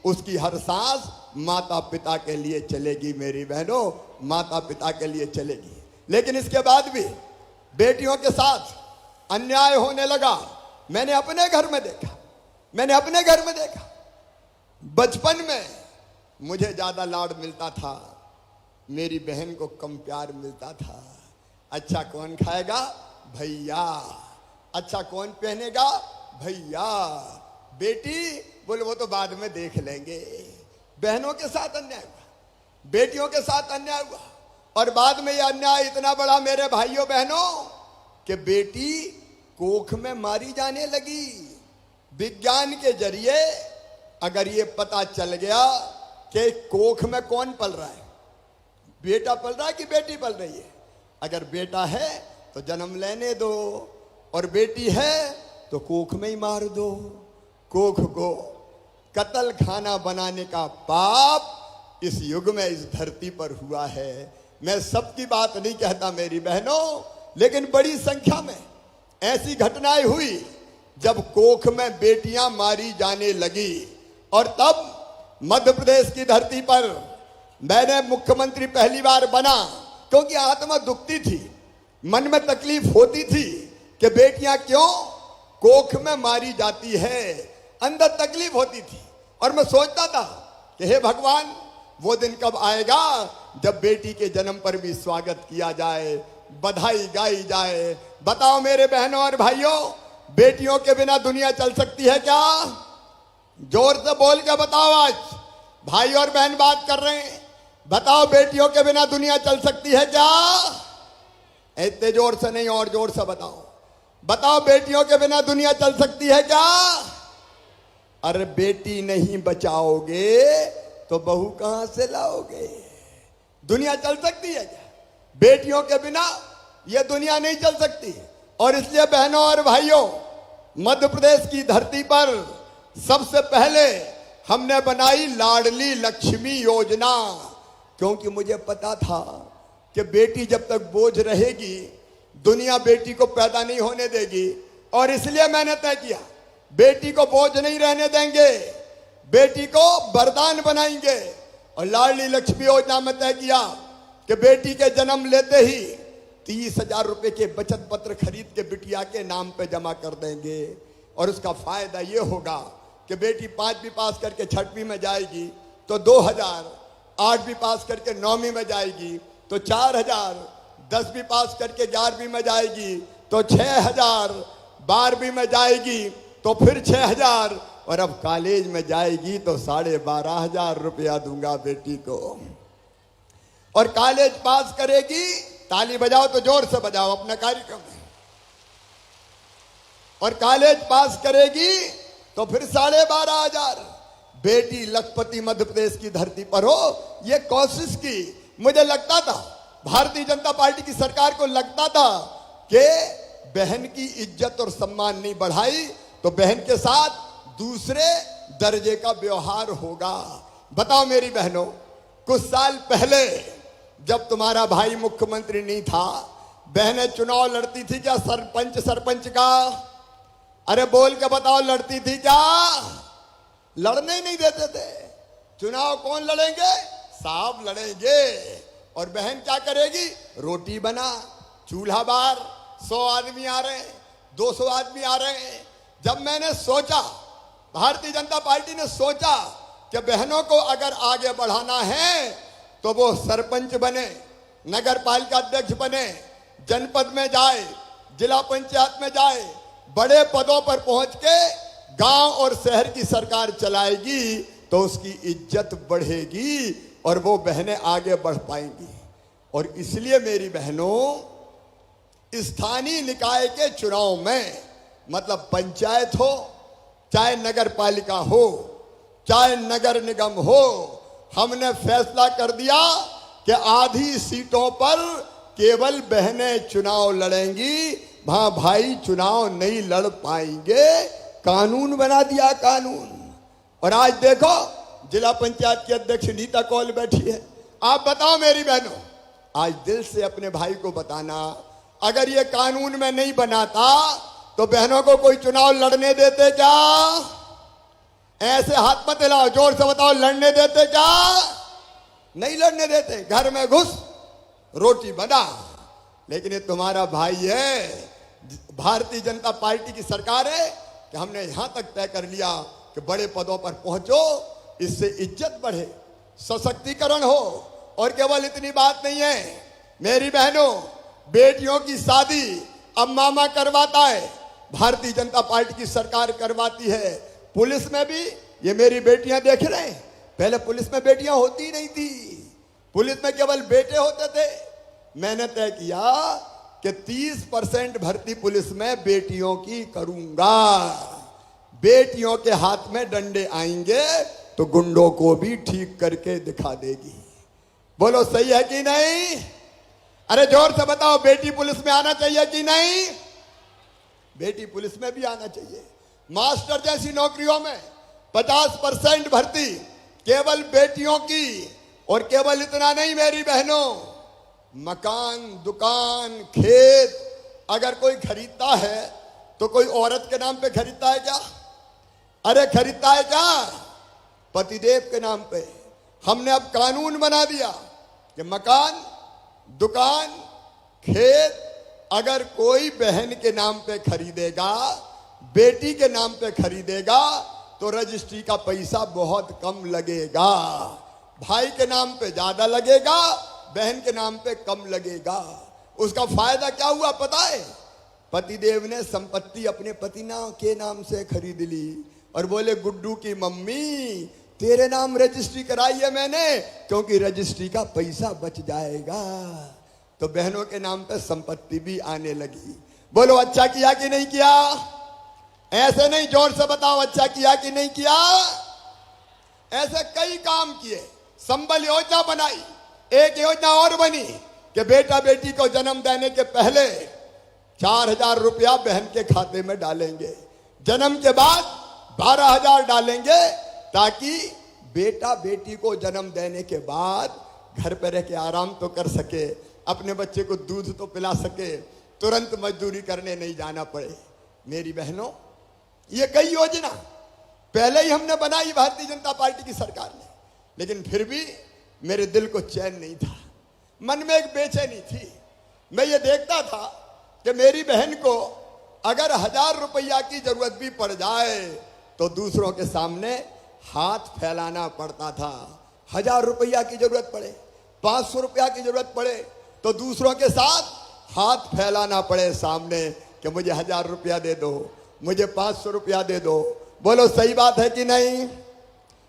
उसकी हर सांस माता पिता के लिए चलेगी। मेरी बहनों, माता पिता के लिए चलेगी। लेकिन इसके बाद भी बेटियों के साथ अन्याय होने लगा। मैंने अपने घर में देखा, बचपन में मुझे ज्यादा लाड मिलता था, मेरी बहन को कम प्यार मिलता था। अच्छा कौन खाएगा? भैया। अच्छा कौन पहनेगा? भैया। बेटी बोले वो तो बाद में देख लेंगे। बहनों के साथ अन्याय हुआ, बेटियों के साथ अन्याय हुआ, और बाद में यह अन्याय इतना बड़ा मेरे भाइयों बहनों कि बेटी कोख में मारी जाने लगी। विज्ञान के जरिए अगर ये पता चल गया कि कोख में कौन पल रहा है, बेटा पल रहा है कि बेटी पल रही है, अगर बेटा है तो जन्म लेने दो, और बेटी है तो कोख में ही मार दो। कोख को कत्ल खाना बनाने का पाप इस युग में इस धरती पर हुआ है। मैं सबकी बात नहीं कहता मेरी बहनों, लेकिन बड़ी संख्या में ऐसी घटनाएं हुई जब कोख में बेटियां मारी जाने लगी। और तब मध्य प्रदेश की धरती पर मैंने मुख्यमंत्री पहली बार बना, क्योंकि आत्मा दुखती थी, मन में तकलीफ होती थी कि बेटियां क्यों कोख में मारी जाती है, अंदर तकलीफ होती थी। और मैं सोचता था कि हे भगवान, वो दिन कब आएगा जब बेटी के जन्म पर भी स्वागत किया जाए, बधाई गाई जाए। बताओ मेरे बहनों और भाइयों, बेटियों के बिना दुनिया चल सकती है क्या? जोर से बोल के बताओ। आज भाई और बहन बात कर रहे हैं, बताओ बेटियों के बिना दुनिया चल सकती है क्या? इतने जोर से नहीं, और जोर से बताओ। बताओ बेटियों के बिना दुनिया चल सकती है क्या? अरे बेटी नहीं बचाओगे तो बहू कहां से लाओगे? दुनिया चल सकती है क्या? बेटियों के बिना यह दुनिया नहीं चल सकती। और इसलिए बहनों और भाइयों, मध्य प्रदेश की धरती पर सबसे पहले हमने बनाई लाडली लक्ष्मी योजना, क्योंकि मुझे पता था कि बेटी जब तक बोझ रहेगी दुनिया बेटी को पैदा नहीं होने देगी। और इसलिए मैंने तय किया बेटी को बोझ नहीं रहने देंगे, बेटी को वरदान बनाएंगे। और लाडली लक्ष्मी योजना में तय किया कि बेटी के जन्म लेते ही 30,000 रुपए के बचत पत्र खरीद के बिटिया के नाम पे जमा कर देंगे। और उसका फायदा ये होगा कि बेटी 5वीं पास करके 6वीं में जाएगी तो 2,000, 8वीं पास करके 9वीं में जाएगी तो 4,000, 10वीं पास करके 11वीं में जाएगी तो 6,000, 12वीं में जाएगी तो फिर 6,000, और अब कॉलेज में जाएगी तो 12,500 रुपया दूंगा बेटी को। और कॉलेज पास करेगी, ताली बजाओ तो जोर से बजाओ अपना कार्यक्रम में। और कॉलेज पास करेगी तो फिर 12,500। बेटी लखपति मध्य प्रदेश की धरती पर हो, ये कोशिश की। मुझे लगता था, भारतीय जनता पार्टी की सरकार को लगता था कि बहन की इज्जत और सम्मान नहीं बढ़ाई तो बहन के साथ दूसरे दर्जे का व्यवहार होगा। बताओ मेरी बहनों, कुछ साल पहले जब तुम्हारा भाई मुख्यमंत्री नहीं था, बहनें चुनाव लड़ती थी क्या सरपंच का? अरे बोल के बताओ, लड़ती थी क्या? लड़ने ही नहीं देते थे। चुनाव कौन लड़ेंगे? साहब लड़ेंगे। और बहन क्या करेगी? रोटी बना, चूल्हा बार, 100 आदमी आ रहे हैं, 200 आदमी आ रहे हैं। जब मैंने सोचा, भारतीय जनता पार्टी ने सोचा कि बहनों को अगर आगे बढ़ाना है तो वो सरपंच बने, नगर पालिका अध्यक्ष बने, जनपद में जाए, जिला पंचायत में जाए, बड़े पदों पर पहुंच के गांव और शहर की सरकार चलाएगी तो उसकी इज्जत बढ़ेगी और वो बहनें आगे बढ़ पाएंगी। और इसलिए मेरी बहनों, स्थानीय निकाय के चुनाव में, मतलब पंचायत हो, चाहे नगर पालिका हो, चाहे नगर निगम हो, हमने फैसला कर दिया कि आधी सीटों पर केवल बहनें चुनाव लड़ेंगी, वहां भाई चुनाव नहीं लड़ पाएंगे। कानून बना दिया, कानून। और आज देखो, जिला पंचायत की अध्यक्ष नीता कौल बैठी है। आप बताओ मेरी बहनों, आज दिल से अपने भाई को बताना, अगर ये कानून में नहीं बनाता तो बहनों को कोई चुनाव लड़ने देते क्या? ऐसे हाथ मत हिलाओ, जोर से बताओ, लड़ने देते क्या? नहीं लड़ने देते। घर में घुस, रोटी बना। लेकिन ये तुम्हारा भाई है, भारतीय जनता पार्टी की सरकार है कि हमने यहां तक तय कर लिया कि बड़े पदों पर पहुंचो, इससे इज्जत बढ़े, सशक्तिकरण हो। और केवल इतनी बात नहीं है मेरी बहनों, बेटियों की शादी अब मामा करवाता है, भारतीय जनता पार्टी की सरकार करवाती है। पुलिस में भी ये मेरी बेटियां देख रहे हैं, पहले पुलिस में बेटियां होती नहीं थी, पुलिस में केवल बेटे होते थे। मैंने तय किया कि 30% भर्ती पुलिस में बेटियों की करूंगा। बेटियों के हाथ में डंडे आएंगे तो गुंडों को भी ठीक करके दिखा देगी। बोलो सही है कि नहीं? अरे जोर से बताओ, बेटी पुलिस में आना चाहिए कि नहीं? बेटी पुलिस में भी आना चाहिए। मास्टर जैसी नौकरियों में 50% भर्ती केवल बेटियों की। और केवल इतना नहीं मेरी बहनों, मकान, दुकान, खेत अगर कोई खरीदता है तो कोई औरत के नाम पे खरीदता है क्या? अरे खरीदता है क्या? पतिदेव के नाम पे। हमने अब कानून बना दिया कि मकान, दुकान, खेत अगर कोई बहन के नाम पे खरीदेगा, बेटी के नाम पे खरीदेगा तो रजिस्ट्री का पैसा बहुत कम लगेगा। भाई के नाम पे ज्यादा लगेगा, बहन के नाम पे कम लगेगा। उसका फायदा क्या हुआ पता है? पतिदेव ने संपत्ति अपने पति के नाम से खरीद ली और बोले, गुड्डू की मम्मी तेरे नाम रजिस्ट्री कराई है मैंने, क्योंकि रजिस्ट्री का पैसा बच जाएगा। तो बहनों के नाम पे संपत्ति भी आने लगी। बोलो अच्छा किया कि नहीं किया? ऐसे नहीं, जोर से बताओ, अच्छा किया कि नहीं किया? ऐसे कई काम किए। संबल योजना बनाई, एक योजना और बनी कि बेटा बेटी को जन्म देने के पहले 4,000 रुपया बहन के खाते में डालेंगे, जन्म के बाद 12,000 डालेंगे, ताकि बेटा बेटी को जन्म देने के बाद घर पर रह के आराम तो कर सके, अपने बच्चे को दूध तो पिला सके, तुरंत मजदूरी करने नहीं जाना पड़े। मेरी बहनों, ये कई योजना पहले ही हमने बनाई भारतीय जनता पार्टी की सरकार ने, लेकिन फिर भी मेरे दिल को चैन नहीं था, मन में एक बेचैनी थी। मैं ये देखता था कि मेरी बहन को अगर 1,000 रुपया की जरूरत भी पड़ जाए तो दूसरों के सामने हाथ फैलाना पड़ता था। 1,000 रुपया की जरूरत पड़े, 500 रुपया की जरूरत पड़े तो दूसरों के साथ हाथ फैलाना पड़े सामने कि मुझे 1,000 रुपया दे दो, मुझे 500 रुपया दे दो। बोलो सही बात है कि नहीं?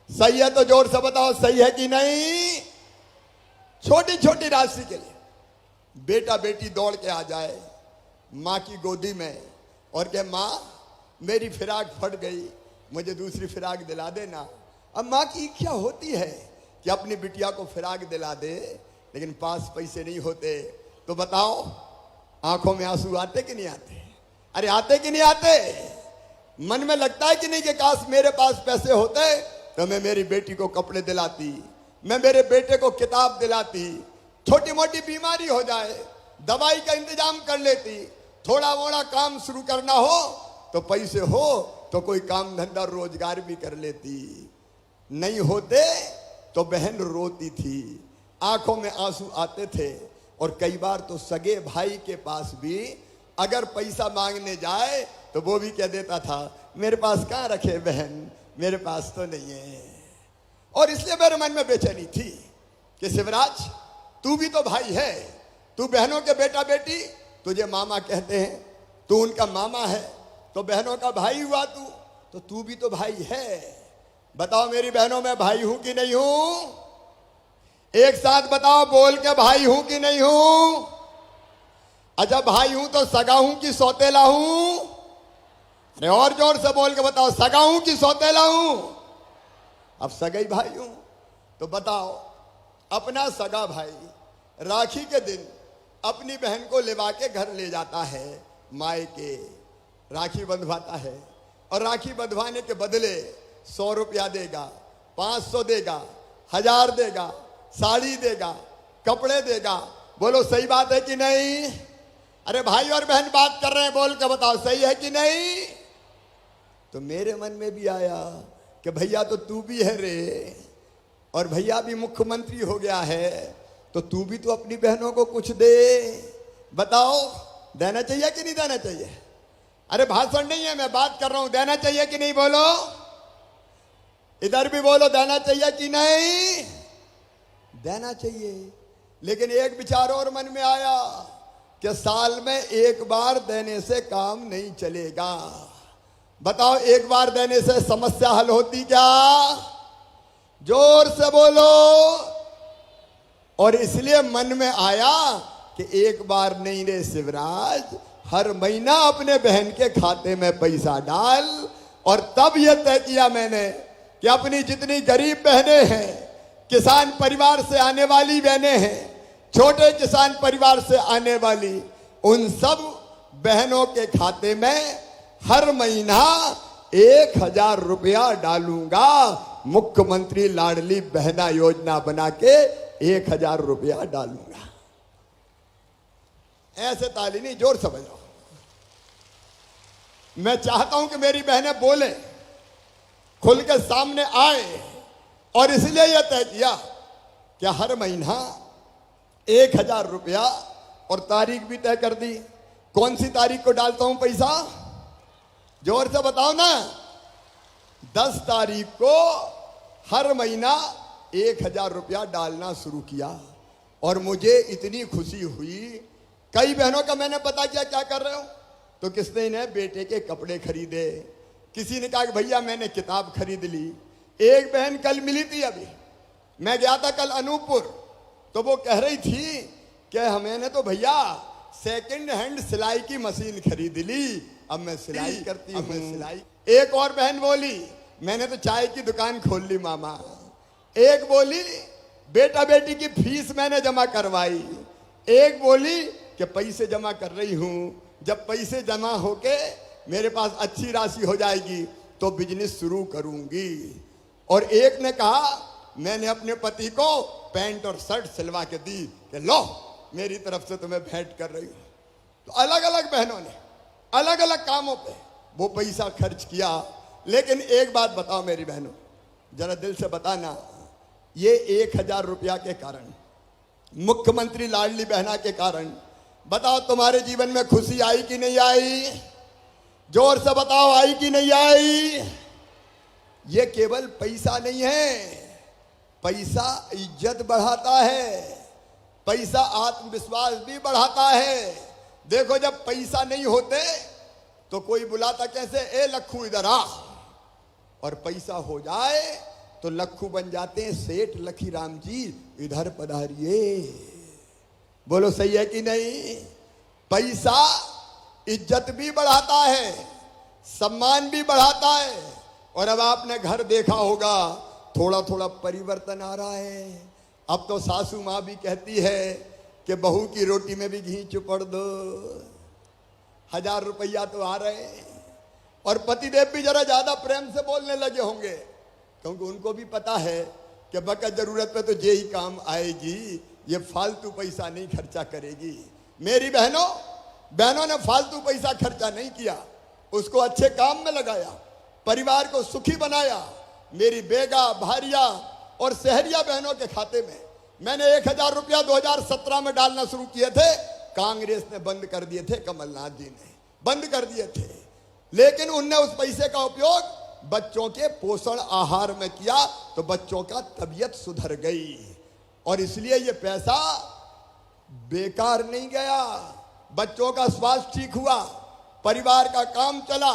सही है तो जोर से बताओ, सही है कि नहीं? छोटी छोटी राशि के लिए बेटा बेटी दौड़ के आ जाए माँ की गोदी में और कहे माँ मेरी फिराक फट गई, मुझे दूसरी फिराक दिला देना। अब माँ की इच्छा होती है कि अपनी बिटिया को फिराक दिला दे, लेकिन पास पैसे नहीं होते। तो बताओ आंखों में आंसू आते कि नहीं आते? अरे आते कि नहीं आते? मन में लगता है कि नहीं कि काश मेरे पास पैसे होते तो मैं मेरी बेटी को कपड़े दिलाती, मैं मेरे बेटे को किताब दिलाती, छोटी मोटी बीमारी हो जाए दवाई का इंतजाम कर लेती, थोड़ा मोड़ा काम शुरू करना हो तो पैसे हो तो कोई काम धंधा रोजगार भी कर लेती। नहीं होते तो बहन रोती थी, आंखों में आंसू आते थे। और कई बार तो सगे भाई के पास भी अगर पैसा मांगने जाए तो वो भी कह देता था मेरे पास कहाँ रखे बहन, मेरे पास तो नहीं है। और इसलिए मेरे मन में बेचैनी थी कि शिवराज तू भी तो भाई है, तू बहनों के बेटा बेटी, तुझे मामा कहते हैं, तू उनका मामा है तो बहनों का भाई हुआ तो तू भी तो भाई है। बताओ मेरी बहनों में भाई हूं कि नहीं हूं? एक साथ बताओ बोल के, भाई हूं कि नहीं हूं? अच्छा भाई हूं तो सगा हूं कि सौतेला हूं? अरे और जोर से बोल के बताओ, सगा हूं कि सौतेला हूं? अब सगा ही भाई हूं तो बताओ अपना सगा भाई राखी के दिन अपनी बहन को लेवा के घर ले जाता है, मायके राखी बंधवाता है और राखी बंधवाने के बदले 100 रुपया देगा, 500 देगा, 1000 देगा, साड़ी देगा, कपड़े देगा। बोलो सही बात है कि नहीं? अरे भाई और बहन बात कर रहे हैं, बोल के बताओ सही है कि नहीं? तो मेरे मन में भी आया कि भैया तो तू भी है रे, और भैया भी मुख्यमंत्री हो गया है तो तू भी तो अपनी बहनों को कुछ दे। बताओ देना चाहिए कि नहीं देना चाहिए? अरे भाषण नहीं है, मैं बात कर रहा हूं, देना चाहिए कि नहीं? बोलो इधर भी बोलो, देना चाहिए कि नहीं? देना चाहिए। लेकिन एक विचार और मन में आया कि साल में एक बार देने से काम नहीं चलेगा। बताओ एक बार देने से समस्या हल होती क्या? जोर से बोलो। और इसलिए मन में आया कि एक बार नहीं रे शिवराज, हर महीना अपने बहन के खाते में पैसा डाल। और तब यह तय किया मैंने कि अपनी जितनी गरीब बहनें हैं, किसान परिवार से आने वाली बहनें हैं, छोटे किसान परिवार से आने वाली, उन सब बहनों के खाते में हर महीना 1000 रुपया डालूंगा। मुख्यमंत्री लाडली बहना योजना बना के 1000 रुपया डालूंगा। ऐसे ताली नहीं, जोर समझ लो। मैं चाहता हूं कि मेरी बहनें बोले, खुल के सामने आए। और इसलिए यह तय किया कि हर महीना 1000 रुपया, और तारीख भी तय कर दी। कौन सी तारीख को डालता हूं पैसा? जोर से बताओ ना। 10 तारीख को हर महीना 1000 रुपया डालना शुरू किया। और मुझे इतनी खुशी हुई, कई बहनों का मैंने पता किया क्या कर रहे हो, तो किसने ने बेटे के कपड़े खरीदे, किसी ने कहा कि भैया मैंने किताब खरीद ली। एक बहन कल मिली थी, अभी मैं गया था कल अनूपपुर, तो वो कह रही थी कि मैंने तो भैया सेकंड हैंड सिलाई की मशीन खरीद ली, अब मैं सिलाई करती हूँ, मैं सिलाई। एक और बहन बोली मैंने तो चाय की दुकान खोल ली मामा। एक बोली बेटा बेटी की फीस मैंने जमा करवाई। एक बोली कि पैसे जमा कर रही हूँ, जब पैसे जमा होके मेरे पास अच्छी राशि हो जाएगी तो बिजनेस शुरू करूंगी। और एक ने कहा मैंने अपने पति को पैंट और शर्ट सिलवा के दी कि लो मेरी तरफ से तुम्हें भेंट कर रही हूं। तो अलग अलग बहनों ने अलग अलग कामों पे वो पैसा खर्च किया। लेकिन एक बात बताओ मेरी बहनों, जरा दिल से बताना, ये 1000 रुपया के कारण, मुख्यमंत्री लाडली बहना के कारण, बताओ तुम्हारे जीवन में खुशी आई कि नहीं आई? जोर से बताओ आई कि नहीं आई? ये केवल पैसा नहीं है, पैसा इज्जत बढ़ाता है, पैसा आत्मविश्वास भी बढ़ाता है। देखो जब पैसा नहीं होते तो कोई बुलाता कैसे, ए लखू इधर आ, और पैसा हो जाए तो लखू बन जाते हैं सेठ लखी राम जी इधर पधारिए। बोलो सही है कि नहीं? पैसा इज्जत भी बढ़ाता है, सम्मान भी बढ़ाता है। और अब आपने घर देखा होगा थोड़ा थोड़ा परिवर्तन आ रहा है। अब तो सासू माँ भी कहती है कि बहू की रोटी में भी घी चुपड़ दो। 1000 रुपया तो आ रहे हैं। और पतिदेव भी जरा ज्यादा प्रेम से बोलने लगे होंगे, क्योंकि उनको भी पता है कि बका जरूरत पे तो ये ही काम आएगी, ये फालतू पैसा नहीं खर्चा करेगी। मेरी बहनों ने फालतू पैसा खर्चा नहीं किया, उसको अच्छे काम में लगाया, परिवार को सुखी बनाया। मेरी बेगा, भारिया और सहरिया बहनों के खाते में मैंने 1000 रुपया 2017 में डालना शुरू किए थे, कांग्रेस ने बंद कर दिए थे, कमलनाथ जी ने बंद कर दिए थे। लेकिन उनने उस पैसे का उपयोग बच्चों के पोषण आहार में किया, तो बच्चों का तबीयत सुधर गई। और इसलिए ये पैसा बेकार नहीं गया, बच्चों का स्वास्थ्य ठीक हुआ, परिवार का काम चला।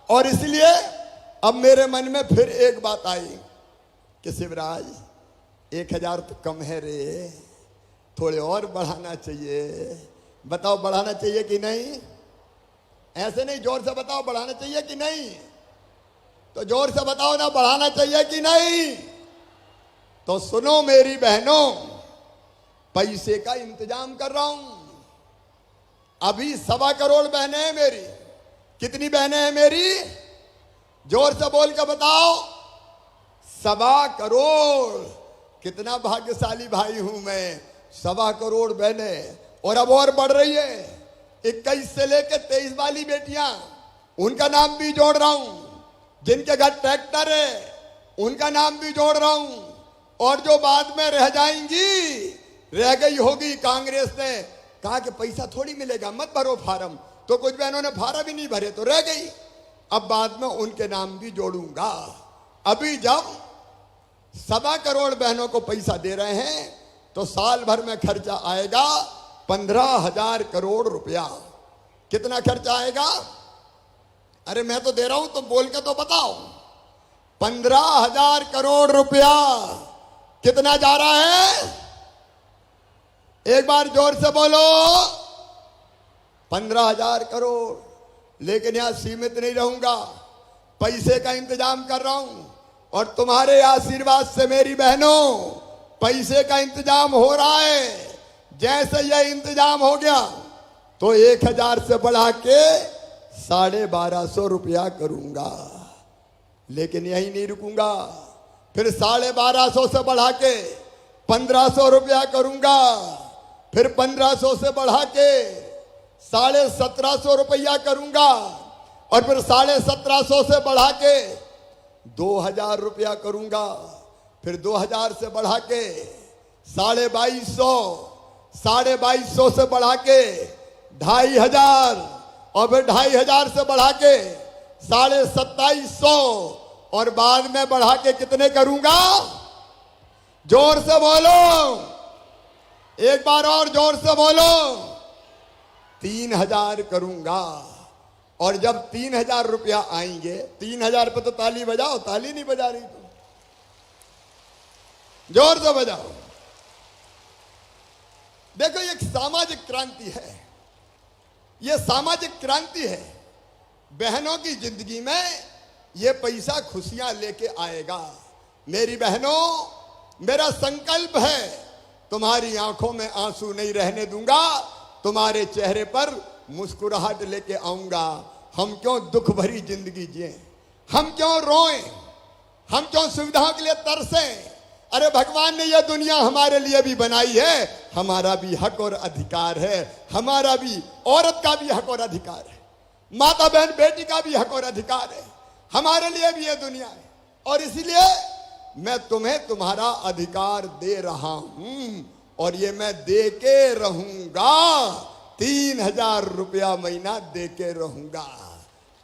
और इसलिए अब मेरे मन में फिर एक बात आई कि शिवराज 1000 तो कम है रे, थोड़े और बढ़ाना चाहिए। बताओ बढ़ाना चाहिए कि नहीं? ऐसे नहीं, जोर से बताओ बढ़ाना चाहिए कि नहीं? तो जोर से बताओ ना, बढ़ाना चाहिए कि नहीं? तो सुनो मेरी बहनों, पैसे का इंतजाम कर रहा हूं। अभी 1.25 करोड़ बहनें हैं मेरी। कितनी बहनें हैं मेरी? जोर से बोल के बताओ। 1.25 करोड़। कितना भाग्यशाली भाई हूं मैं, 1.25 करोड़ बहनें। और अब और बढ़ रही है। 21 से लेकर 23 वाली बेटियां, उनका नाम भी जोड़ रहा हूं। जिनके घर ट्रैक्टर है उनका नाम भी जोड़ रहा हूं। और जो बाद में रह जाएंगी, रह गई होगी, कांग्रेस ने कहा कि पैसा थोड़ी मिलेगा, मत भरो फार्म, तो कुछ बहनों ने फार्म ही नहीं भरे तो रह गई। अब बाद में उनके नाम भी जोड़ूंगा। अभी जब 1.25 करोड़ बहनों को पैसा दे रहे हैं, तो साल भर में खर्चा आएगा 15,000 करोड़ रुपया। कितना खर्चा आएगा? अरे मैं तो दे रहा हूं, तुम बोल के तो बताओ। 15,000 करोड़ रुपया कितना जा रहा है? एक बार जोर से बोलो। 15,000 करोड़। लेकिन यहां सीमित नहीं रहूंगा, पैसे का इंतजाम कर रहा हूं। और तुम्हारे आशीर्वाद से मेरी बहनों, पैसे का इंतजाम हो रहा है। जैसे यह इंतजाम हो गया तो 1000 से बढ़ा के 1250 रुपया करूंगा। लेकिन यही नहीं रुकूंगा, फिर 1250 से बढ़ा के 1500 रुपया करूंगा। फिर 1500 से बढ़ा के 1750 रुपया करूंगा। और फिर 1750 से बढ़ा के 2000 रुपया करूंगा। फिर 2000 से बढ़ा के 2250, 2250 से बढ़ा के 2500, और फिर 2500 से बढ़ा के 2750, और बाद में बढ़ा के कितने करूंगा? जोर से बोलो, एक बार और जोर से बोलो। 3000 करूंगा। और जब 3000 रुपया आएंगे, 3000 पे तो ताली बजाओ। ताली नहीं बजा रही तुम, जोर से बजाओ। देखो ये एक सामाजिक क्रांति है, ये सामाजिक क्रांति है। बहनों की जिंदगी में ये पैसा खुशियां लेके आएगा। मेरी बहनों, मेरा संकल्प है, तुम्हारी आंखों में आंसू नहीं रहने दूंगा, तुम्हारे चेहरे पर मुस्कुराहट लेके आऊंगा। हम क्यों दुख भरी जिंदगी जिए, हम क्यों रोएं, हम क्यों सुविधाओं के लिए तरसें? अरे भगवान ने यह दुनिया हमारे लिए भी बनाई है, हमारा भी हक और अधिकार है, हमारा भी, औरत का भी हक और अधिकार है, माता बहन बेटी का भी हक और अधिकार है, हमारे लिए भी यह दुनिया है। और इसलिए मैं तुम्हें तुम्हारा अधिकार दे रहा हूं, और ये मैं दे के रहूंगा। 3000 रुपया महीना दे के रहूंगा।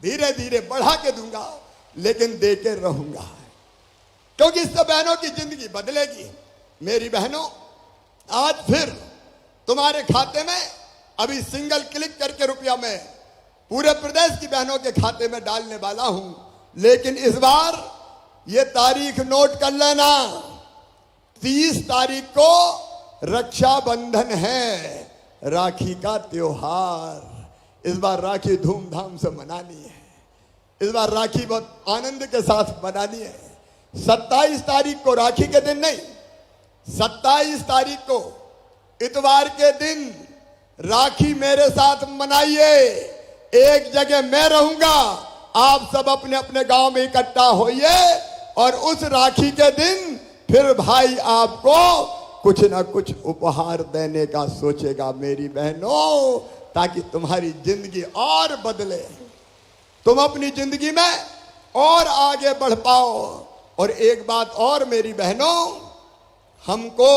धीरे धीरे बढ़ा के दूंगा, लेकिन दे के रहूंगा, क्योंकि इससे बहनों की जिंदगी बदलेगी। मेरी बहनों, आज फिर तुम्हारे खाते में अभी सिंगल क्लिक करके रुपया मैं पूरे प्रदेश की बहनों के खाते में डालने वाला हूं। लेकिन इस बार ये तारीख नोट कर लेना, 30 तारीख को रक्षाबंधन है, राखी का त्योहार। इस बार राखी धूमधाम से मनानी है। इस बार राखी बहुत आनंद के साथ मनानी है। 27 तारीख को राखी के दिन नहीं, 27 तारीख को इतवार के दिन राखी मेरे साथ मनाइए। एक जगह मैं रहूंगा, आप सब अपने अपने गांव में इकट्ठा होइए और उस राखी के दिन फिर भाई आपको कुछ ना कुछ उपहार देने का सोचेगा मेरी बहनों, ताकि तुम्हारी जिंदगी और बदले, तुम अपनी जिंदगी में और आगे बढ़ पाओ। और एक बात और मेरी बहनों, हमको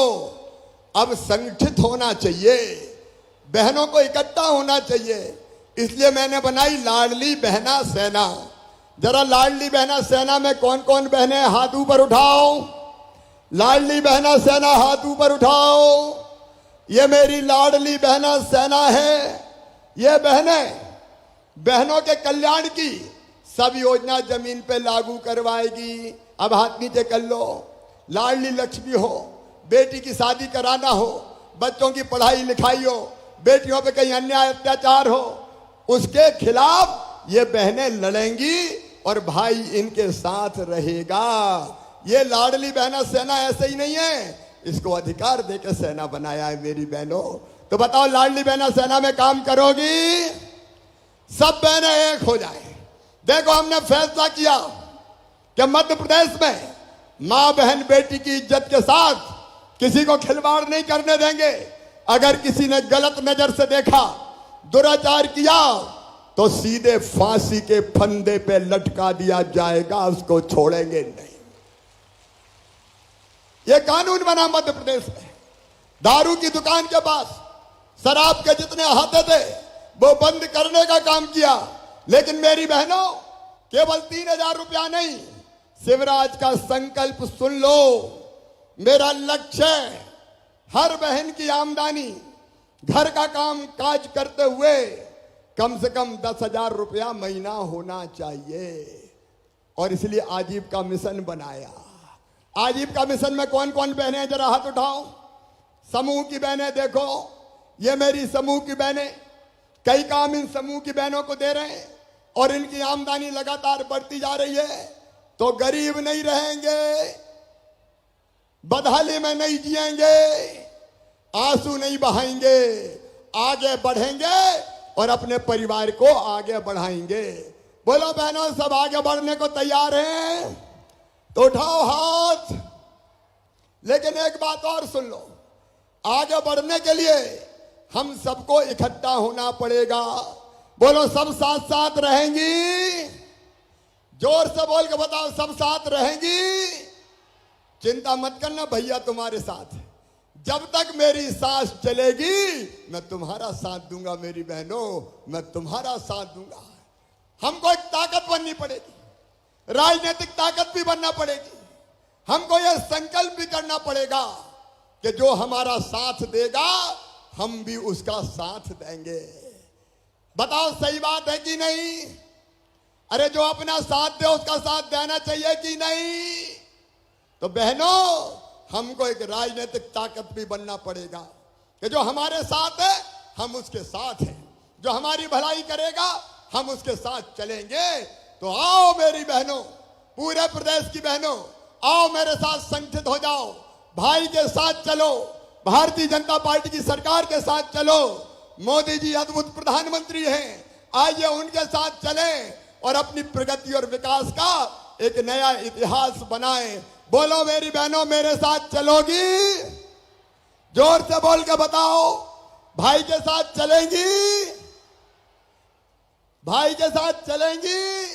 अब संगठित होना चाहिए, बहनों को इकट्ठा होना चाहिए। इसलिए मैंने बनाई लाडली बहना सेना। जरा लाडली बहना सेना में कौन कौन बहनें हाथ ऊपर उठाओ। लाडली बहना सेना हाथ ऊपर उठाओ। ये मेरी लाडली बहना सेना है। ये बहनों के कल्याण की सब योजना जमीन पे लागू करवाएगी। अब हाथ नीचे कर लो। लाडली लक्ष्मी हो, बेटी की शादी कराना हो, बच्चों की पढ़ाई लिखाई हो, बेटियों पे कहीं अन्याय अत्याचार हो, उसके खिलाफ ये बहनें लड़ेंगी और भाई इनके साथ रहेगा। ये लाडली बहना सेना ऐसे ही नहीं है, इसको अधिकार देकर सेना बनाया है मेरी बहनों। तो बताओ, लाडली बहना सेना में काम करोगी? सब बहनें एक हो जाए। देखो, हमने फैसला किया कि मध्य प्रदेश में मां बहन बेटी की इज्जत के साथ किसी को खिलवाड़ नहीं करने देंगे। अगर किसी ने गलत नजर से देखा, दुराचार किया, तो सीधे फांसी के फंदे पे लटका दिया जाएगा, उसको छोड़ेंगे नहीं। यह कानून बना मध्य प्रदेश में। दारू की दुकान के पास शराब के जितने अहाते थे वो बंद करने का काम किया। लेकिन मेरी बहनों, केवल 3000 रुपया नहीं, शिवराज का संकल्प सुन लो। मेरा लक्ष्य है हर बहन की आमदनी घर का काम काज करते हुए कम से कम 10,000 रुपया महीना होना चाहिए। और इसलिए आजीविका मिशन बनाया। आजीविका मिशन में कौन कौन बहनें हैं, जरा हाथ उठाओ। समूह की बहनें देखो, ये मेरी समूह की बहनें, कई काम इन समूह की बहनों को दे रहे हैं और इनकी आमदनी लगातार बढ़ती जा रही है। तो गरीब नहीं रहेंगे, बदहाली में नहीं जिएंगे, आंसू नहीं बहाएंगे, आगे बढ़ेंगे और अपने परिवार को आगे बढ़ाएंगे। बोलो बहनों, सब आगे बढ़ने को तैयार हैं? तो उठाओ हाथ। लेकिन एक बात और सुन लो, आगे बढ़ने के लिए हम सबको इकट्ठा होना पड़ेगा। बोलो, सब साथ साथ रहेंगी? जोर से बोल के बताओ, सब साथ रहेंगी? चिंता मत करना, भैया तुम्हारे साथ है। जब तक मेरी सांस चलेगी मैं तुम्हारा साथ दूंगा मेरी बहनों, मैं तुम्हारा साथ दूंगा। हमको एक ताकत बननी पड़ेगी, राजनीतिक ताकत भी बनना पड़ेगी। हमको यह संकल्प भी करना पड़ेगा कि जो हमारा साथ देगा हम भी उसका साथ देंगे। बताओ, सही बात है कि नहीं? अरे जो अपना साथ दे उसका साथ देना चाहिए कि नहीं? तो बहनों, हमको एक राजनीतिक ताकत भी बनना पड़ेगा कि जो हमारे साथ है हम उसके साथ हैं, जो हमारी भलाई करेगा हम उसके साथ चलेंगे। तो आओ मेरी बहनों, पूरे प्रदेश की बहनों, आओ मेरे साथ संगठित हो जाओ, भाई के साथ चलो, भारतीय जनता पार्टी की सरकार के साथ चलो। मोदी जी अद्भुत प्रधानमंत्री हैं, आइए उनके साथ चलें और अपनी प्रगति और विकास का एक नया इतिहास बनाएं। बोलो मेरी बहनों, मेरे साथ चलोगी? जोर से बोल के बताओ, भाई के साथ चलेंगी? भाई के साथ चलेंगी?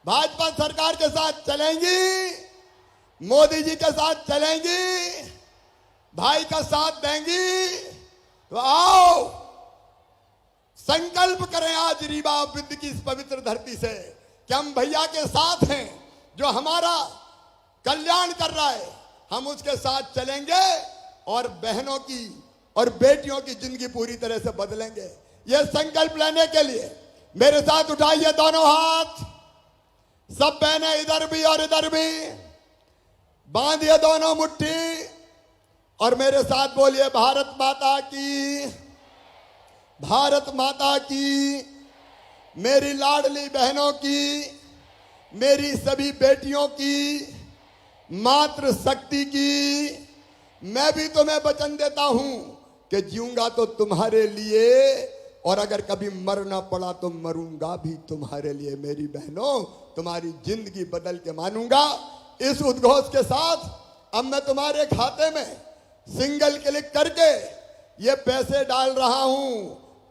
भाजपा सरकार के साथ चलेंगी? मोदी जी के साथ चलेंगी? भाई का साथ देंगी? तो आओ संकल्प करें आज रीवा विद्य की इस पवित्र धरती से कि हम भैया के साथ हैं, जो हमारा कल्याण कर रहा है, हम उसके साथ चलेंगे और बहनों की और बेटियों की जिंदगी पूरी तरह से बदलेंगे। यह संकल्प लेने के लिए मेरे साथ उठाइए दोनों हाथ, सब बहनें इधर भी और इधर भी, बांधिए दोनों मुट्ठी और मेरे साथ बोलिए भारत माता की, भारत माता की। मेरी लाडली बहनों की, मेरी सभी बेटियों की, मातृ शक्ति की, मैं भी तुम्हें वचन देता हूं कि जीऊंगा तो तुम्हारे लिए, और अगर कभी मरना पड़ा तो मरूंगा भी तुम्हारे लिए। मेरी बहनों, तुम्हारी जिंदगी बदल के मानूंगा। इस उद्घोष के साथ अब मैं तुम्हारे खाते में सिंगल क्लिक करके ये पैसे डाल रहा हूं।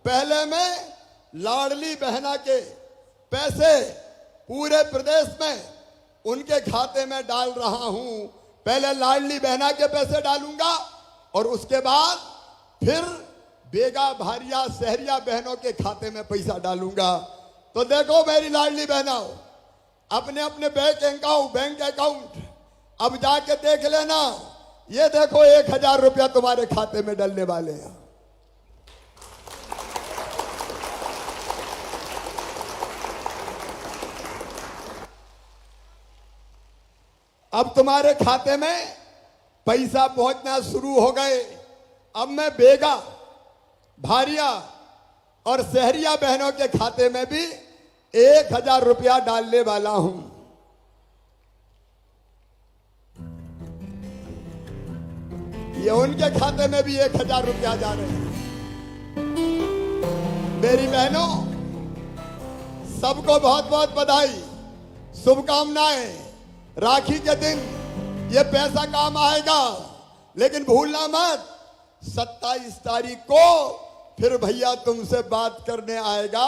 पहले मैं लाडली बहना के पैसे पूरे प्रदेश में उनके खाते में डाल रहा हूं। पहले लाडली बहना के पैसे डालूंगा और उसके बाद फिर बेगा भारिया शहरिया बहनों के खाते में पैसा डालूंगा। तो देखो मेरी लाडली बहनों, अपने अपने बैंक अकाउंट अब जाके देख लेना। ये देखो 1000 रुपया तुम्हारे खाते में डलने वाले हैं। अब तुम्हारे खाते में पैसा पहुंचना शुरू हो गए। अब मैं बेगा भारिया और शहरिया बहनों के खाते में भी 1000 रुपया डालने वाला हूं। ये उनके खाते में भी 1000 रुपया जा रहे हैं। मेरी बहनों, सबको बहुत बहुत बधाई, शुभकामनाएं। राखी के दिन ये पैसा काम आएगा, लेकिन भूलना मत 27 तारीख को फिर भैया तुमसे बात करने आएगा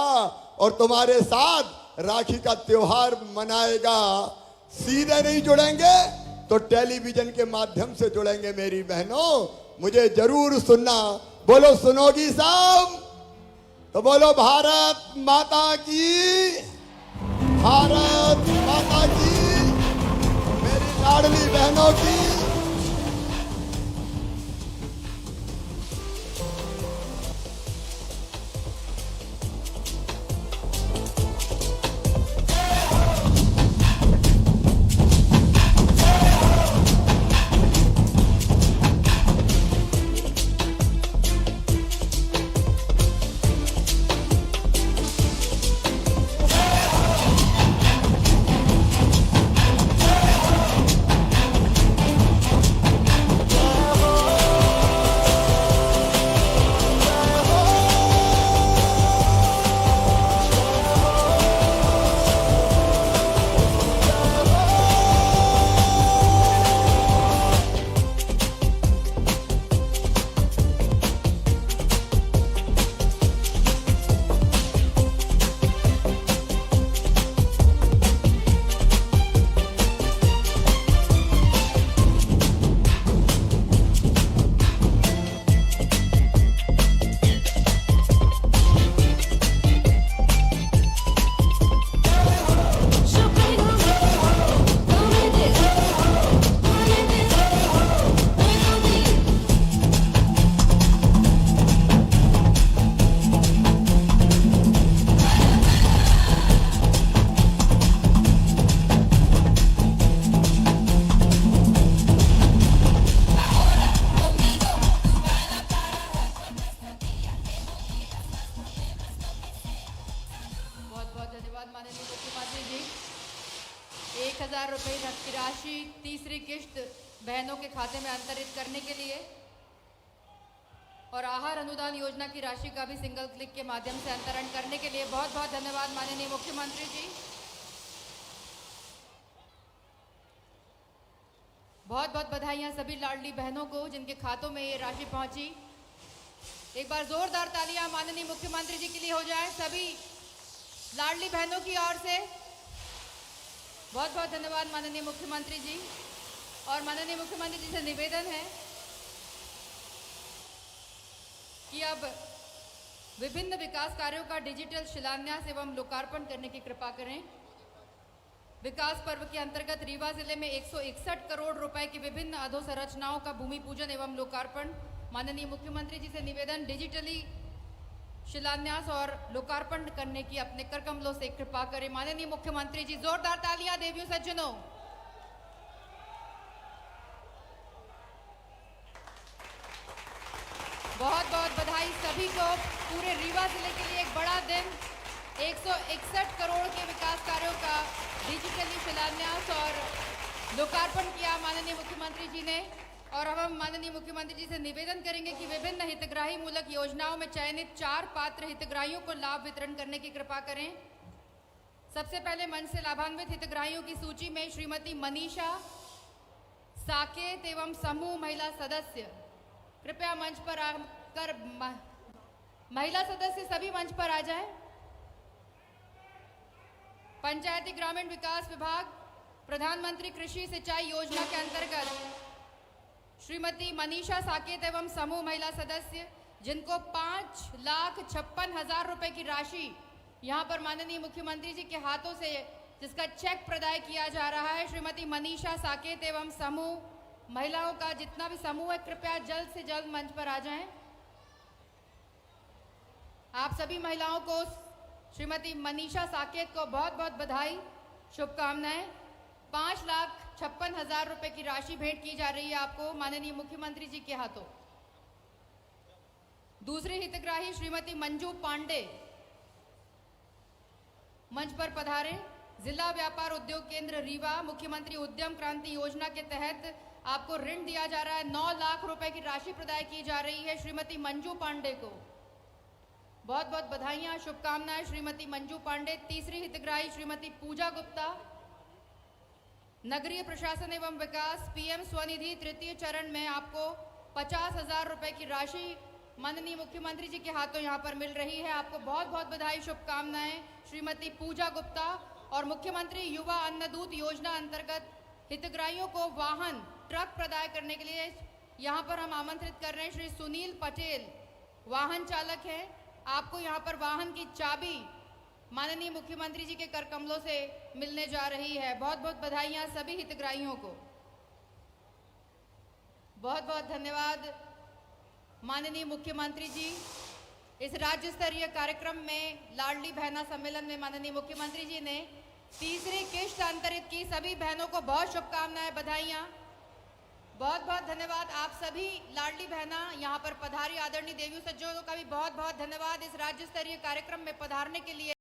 और तुम्हारे साथ राखी का त्योहार मनाएगा। सीधे नहीं जुड़ेंगे तो टेलीविजन के माध्यम से जुड़ेंगे। मेरी बहनों, मुझे जरूर सुनना। बोलो, सुनोगी सब? तो बोलो भारत माता की, भारत माता की, मेरी लाडली बहनों की। माननीय मुख्यमंत्री जी, 1000 रुपये की राशि तीसरी किश्त बहनों के खाते में अंतरित करने के लिए और आहार अनुदान योजना की राशि का भी सिंगल क्लिक के माध्यम से अंतरण करने के लिए बहुत बहुत धन्यवाद माननीय मुख्यमंत्री जी। बहुत बहुत बधाइयां सभी लाडली बहनों को जिनके खातों में ये राशि पहुंची। एक बार जोरदार तालियां माननीय मुख्यमंत्री जी के लिए हो जाए सभी लाडली बहनों की ओर से। बहुत बहुत धन्यवाद माननीय मुख्यमंत्री जी। और माननीय मुख्यमंत्री जी से निवेदन है कि अब विभिन्न विकास कार्यों का डिजिटल शिलान्यास एवं लोकार्पण करने की कृपा करें। विकास पर्व के अंतर्गत रीवा जिले में 161 करोड़ रुपए की विभिन्न अधोसंरचनाओं का भूमि पूजन एवं लोकार्पण। माननीय मुख्यमंत्री जी से निवेदन, डिजिटली शिलान्यास और लोकार्पण करने की अपने कर कमलों से कृपा करें। माननीय मुख्यमंत्री जी, जोरदार तालियां देवियों सज्जनों। बहुत बहुत बधाई सभी को। पूरे रीवा जिले के लिए एक बड़ा दिन। 161 करोड़ के विकास कार्यों का डिजिटली शिलान्यास और लोकार्पण किया माननीय मुख्यमंत्री जी ने। और अब हम माननीय मुख्यमंत्री जी से निवेदन करेंगे कि विभिन्न हितग्राही मूलक योजनाओं में चयनित 4 पात्र हितग्राहियों को लाभ वितरण करने की कृपा करें। सबसे पहले मंच से लाभान्वित हितग्राहियों की सूची में श्रीमती मनीषा साकेत एवं समूह महिला सदस्य, कृपया मंच पर आकर महिला सदस्य सभी मंच पर आ जाएं। पंचायती ग्रामीण विकास विभाग प्रधानमंत्री कृषि सिंचाई योजना के अंतर्गत श्रीमती मनीषा साकेत एवं समूह महिला सदस्य, जिनको 5,56,000 रुपए की राशि यहां पर माननीय मुख्यमंत्री जी के हाथों से जिसका चेक प्रदाय किया जा रहा है। श्रीमती मनीषा साकेत एवं समूह महिलाओं का जितना भी समूह है, कृपया जल्द से जल्द मंच पर आ जाएं। आप सभी महिलाओं को श्रीमती मनीषा साकेत को बहुत बहुत बधाई, शुभकामनाएं। 5,56,000 रुपए की राशि भेंट की जा रही है आपको माननीय मुख्यमंत्री जी के हाथों। दूसरी हितग्राही श्रीमती मंजू पांडे, मंच पर पधारें। जिला व्यापार उद्योग केंद्र रीवा मुख्यमंत्री उद्यम क्रांति योजना के तहत आपको ऋण दिया जा रहा है। 9 लाख रुपए की राशि प्रदाय की जा रही है श्रीमती मंजू पांडे को। बहुत बहुत बधाइयां, शुभकामनाएं श्रीमती मंजू पांडे। तीसरी हितग्राही श्रीमती पूजा गुप्ता, नगरीय प्रशासन एवं विकास पीएम स्वनिधि तृतीय चरण में आपको 50,000 रुपए की राशि माननीय मुख्यमंत्री जी के हाथों यहां पर मिल रही है। आपको बहुत बहुत बधाई, शुभकामनाएं श्रीमती पूजा गुप्ता। और मुख्यमंत्री युवा अन्नदूत योजना अंतर्गत हितग्राहियों को वाहन ट्रक प्रदाय करने के लिए यहां पर हम आमंत्रित कर रहे हैं। श्री सुनील पटेल वाहन चालक हैं। आपको यहां पर वाहन की चाबी माननीय मुख्यमंत्री जी के कर कमलों से मिलने जा रही है। बहुत बहुत बधाइयां सभी हितग्राहियों को। बहुत बहुत धन्यवाद माननीय मुख्यमंत्री जी। इस राज्य स्तरीय कार्यक्रम में लाडली बहना सम्मेलन में माननीय मुख्यमंत्री जी ने तीसरी किश्त अंतरित की। सभी बहनों को बहुत शुभकामनाएं, बधाइयां। बहुत बहुत धन्यवाद आप सभी लाडली बहना यहाँ पर पधारी। आदरणीय देवियों सज्जनों का भी बहुत बहुत धन्यवाद इस राज्य स्तरीय कार्यक्रम में पधारने के लिए।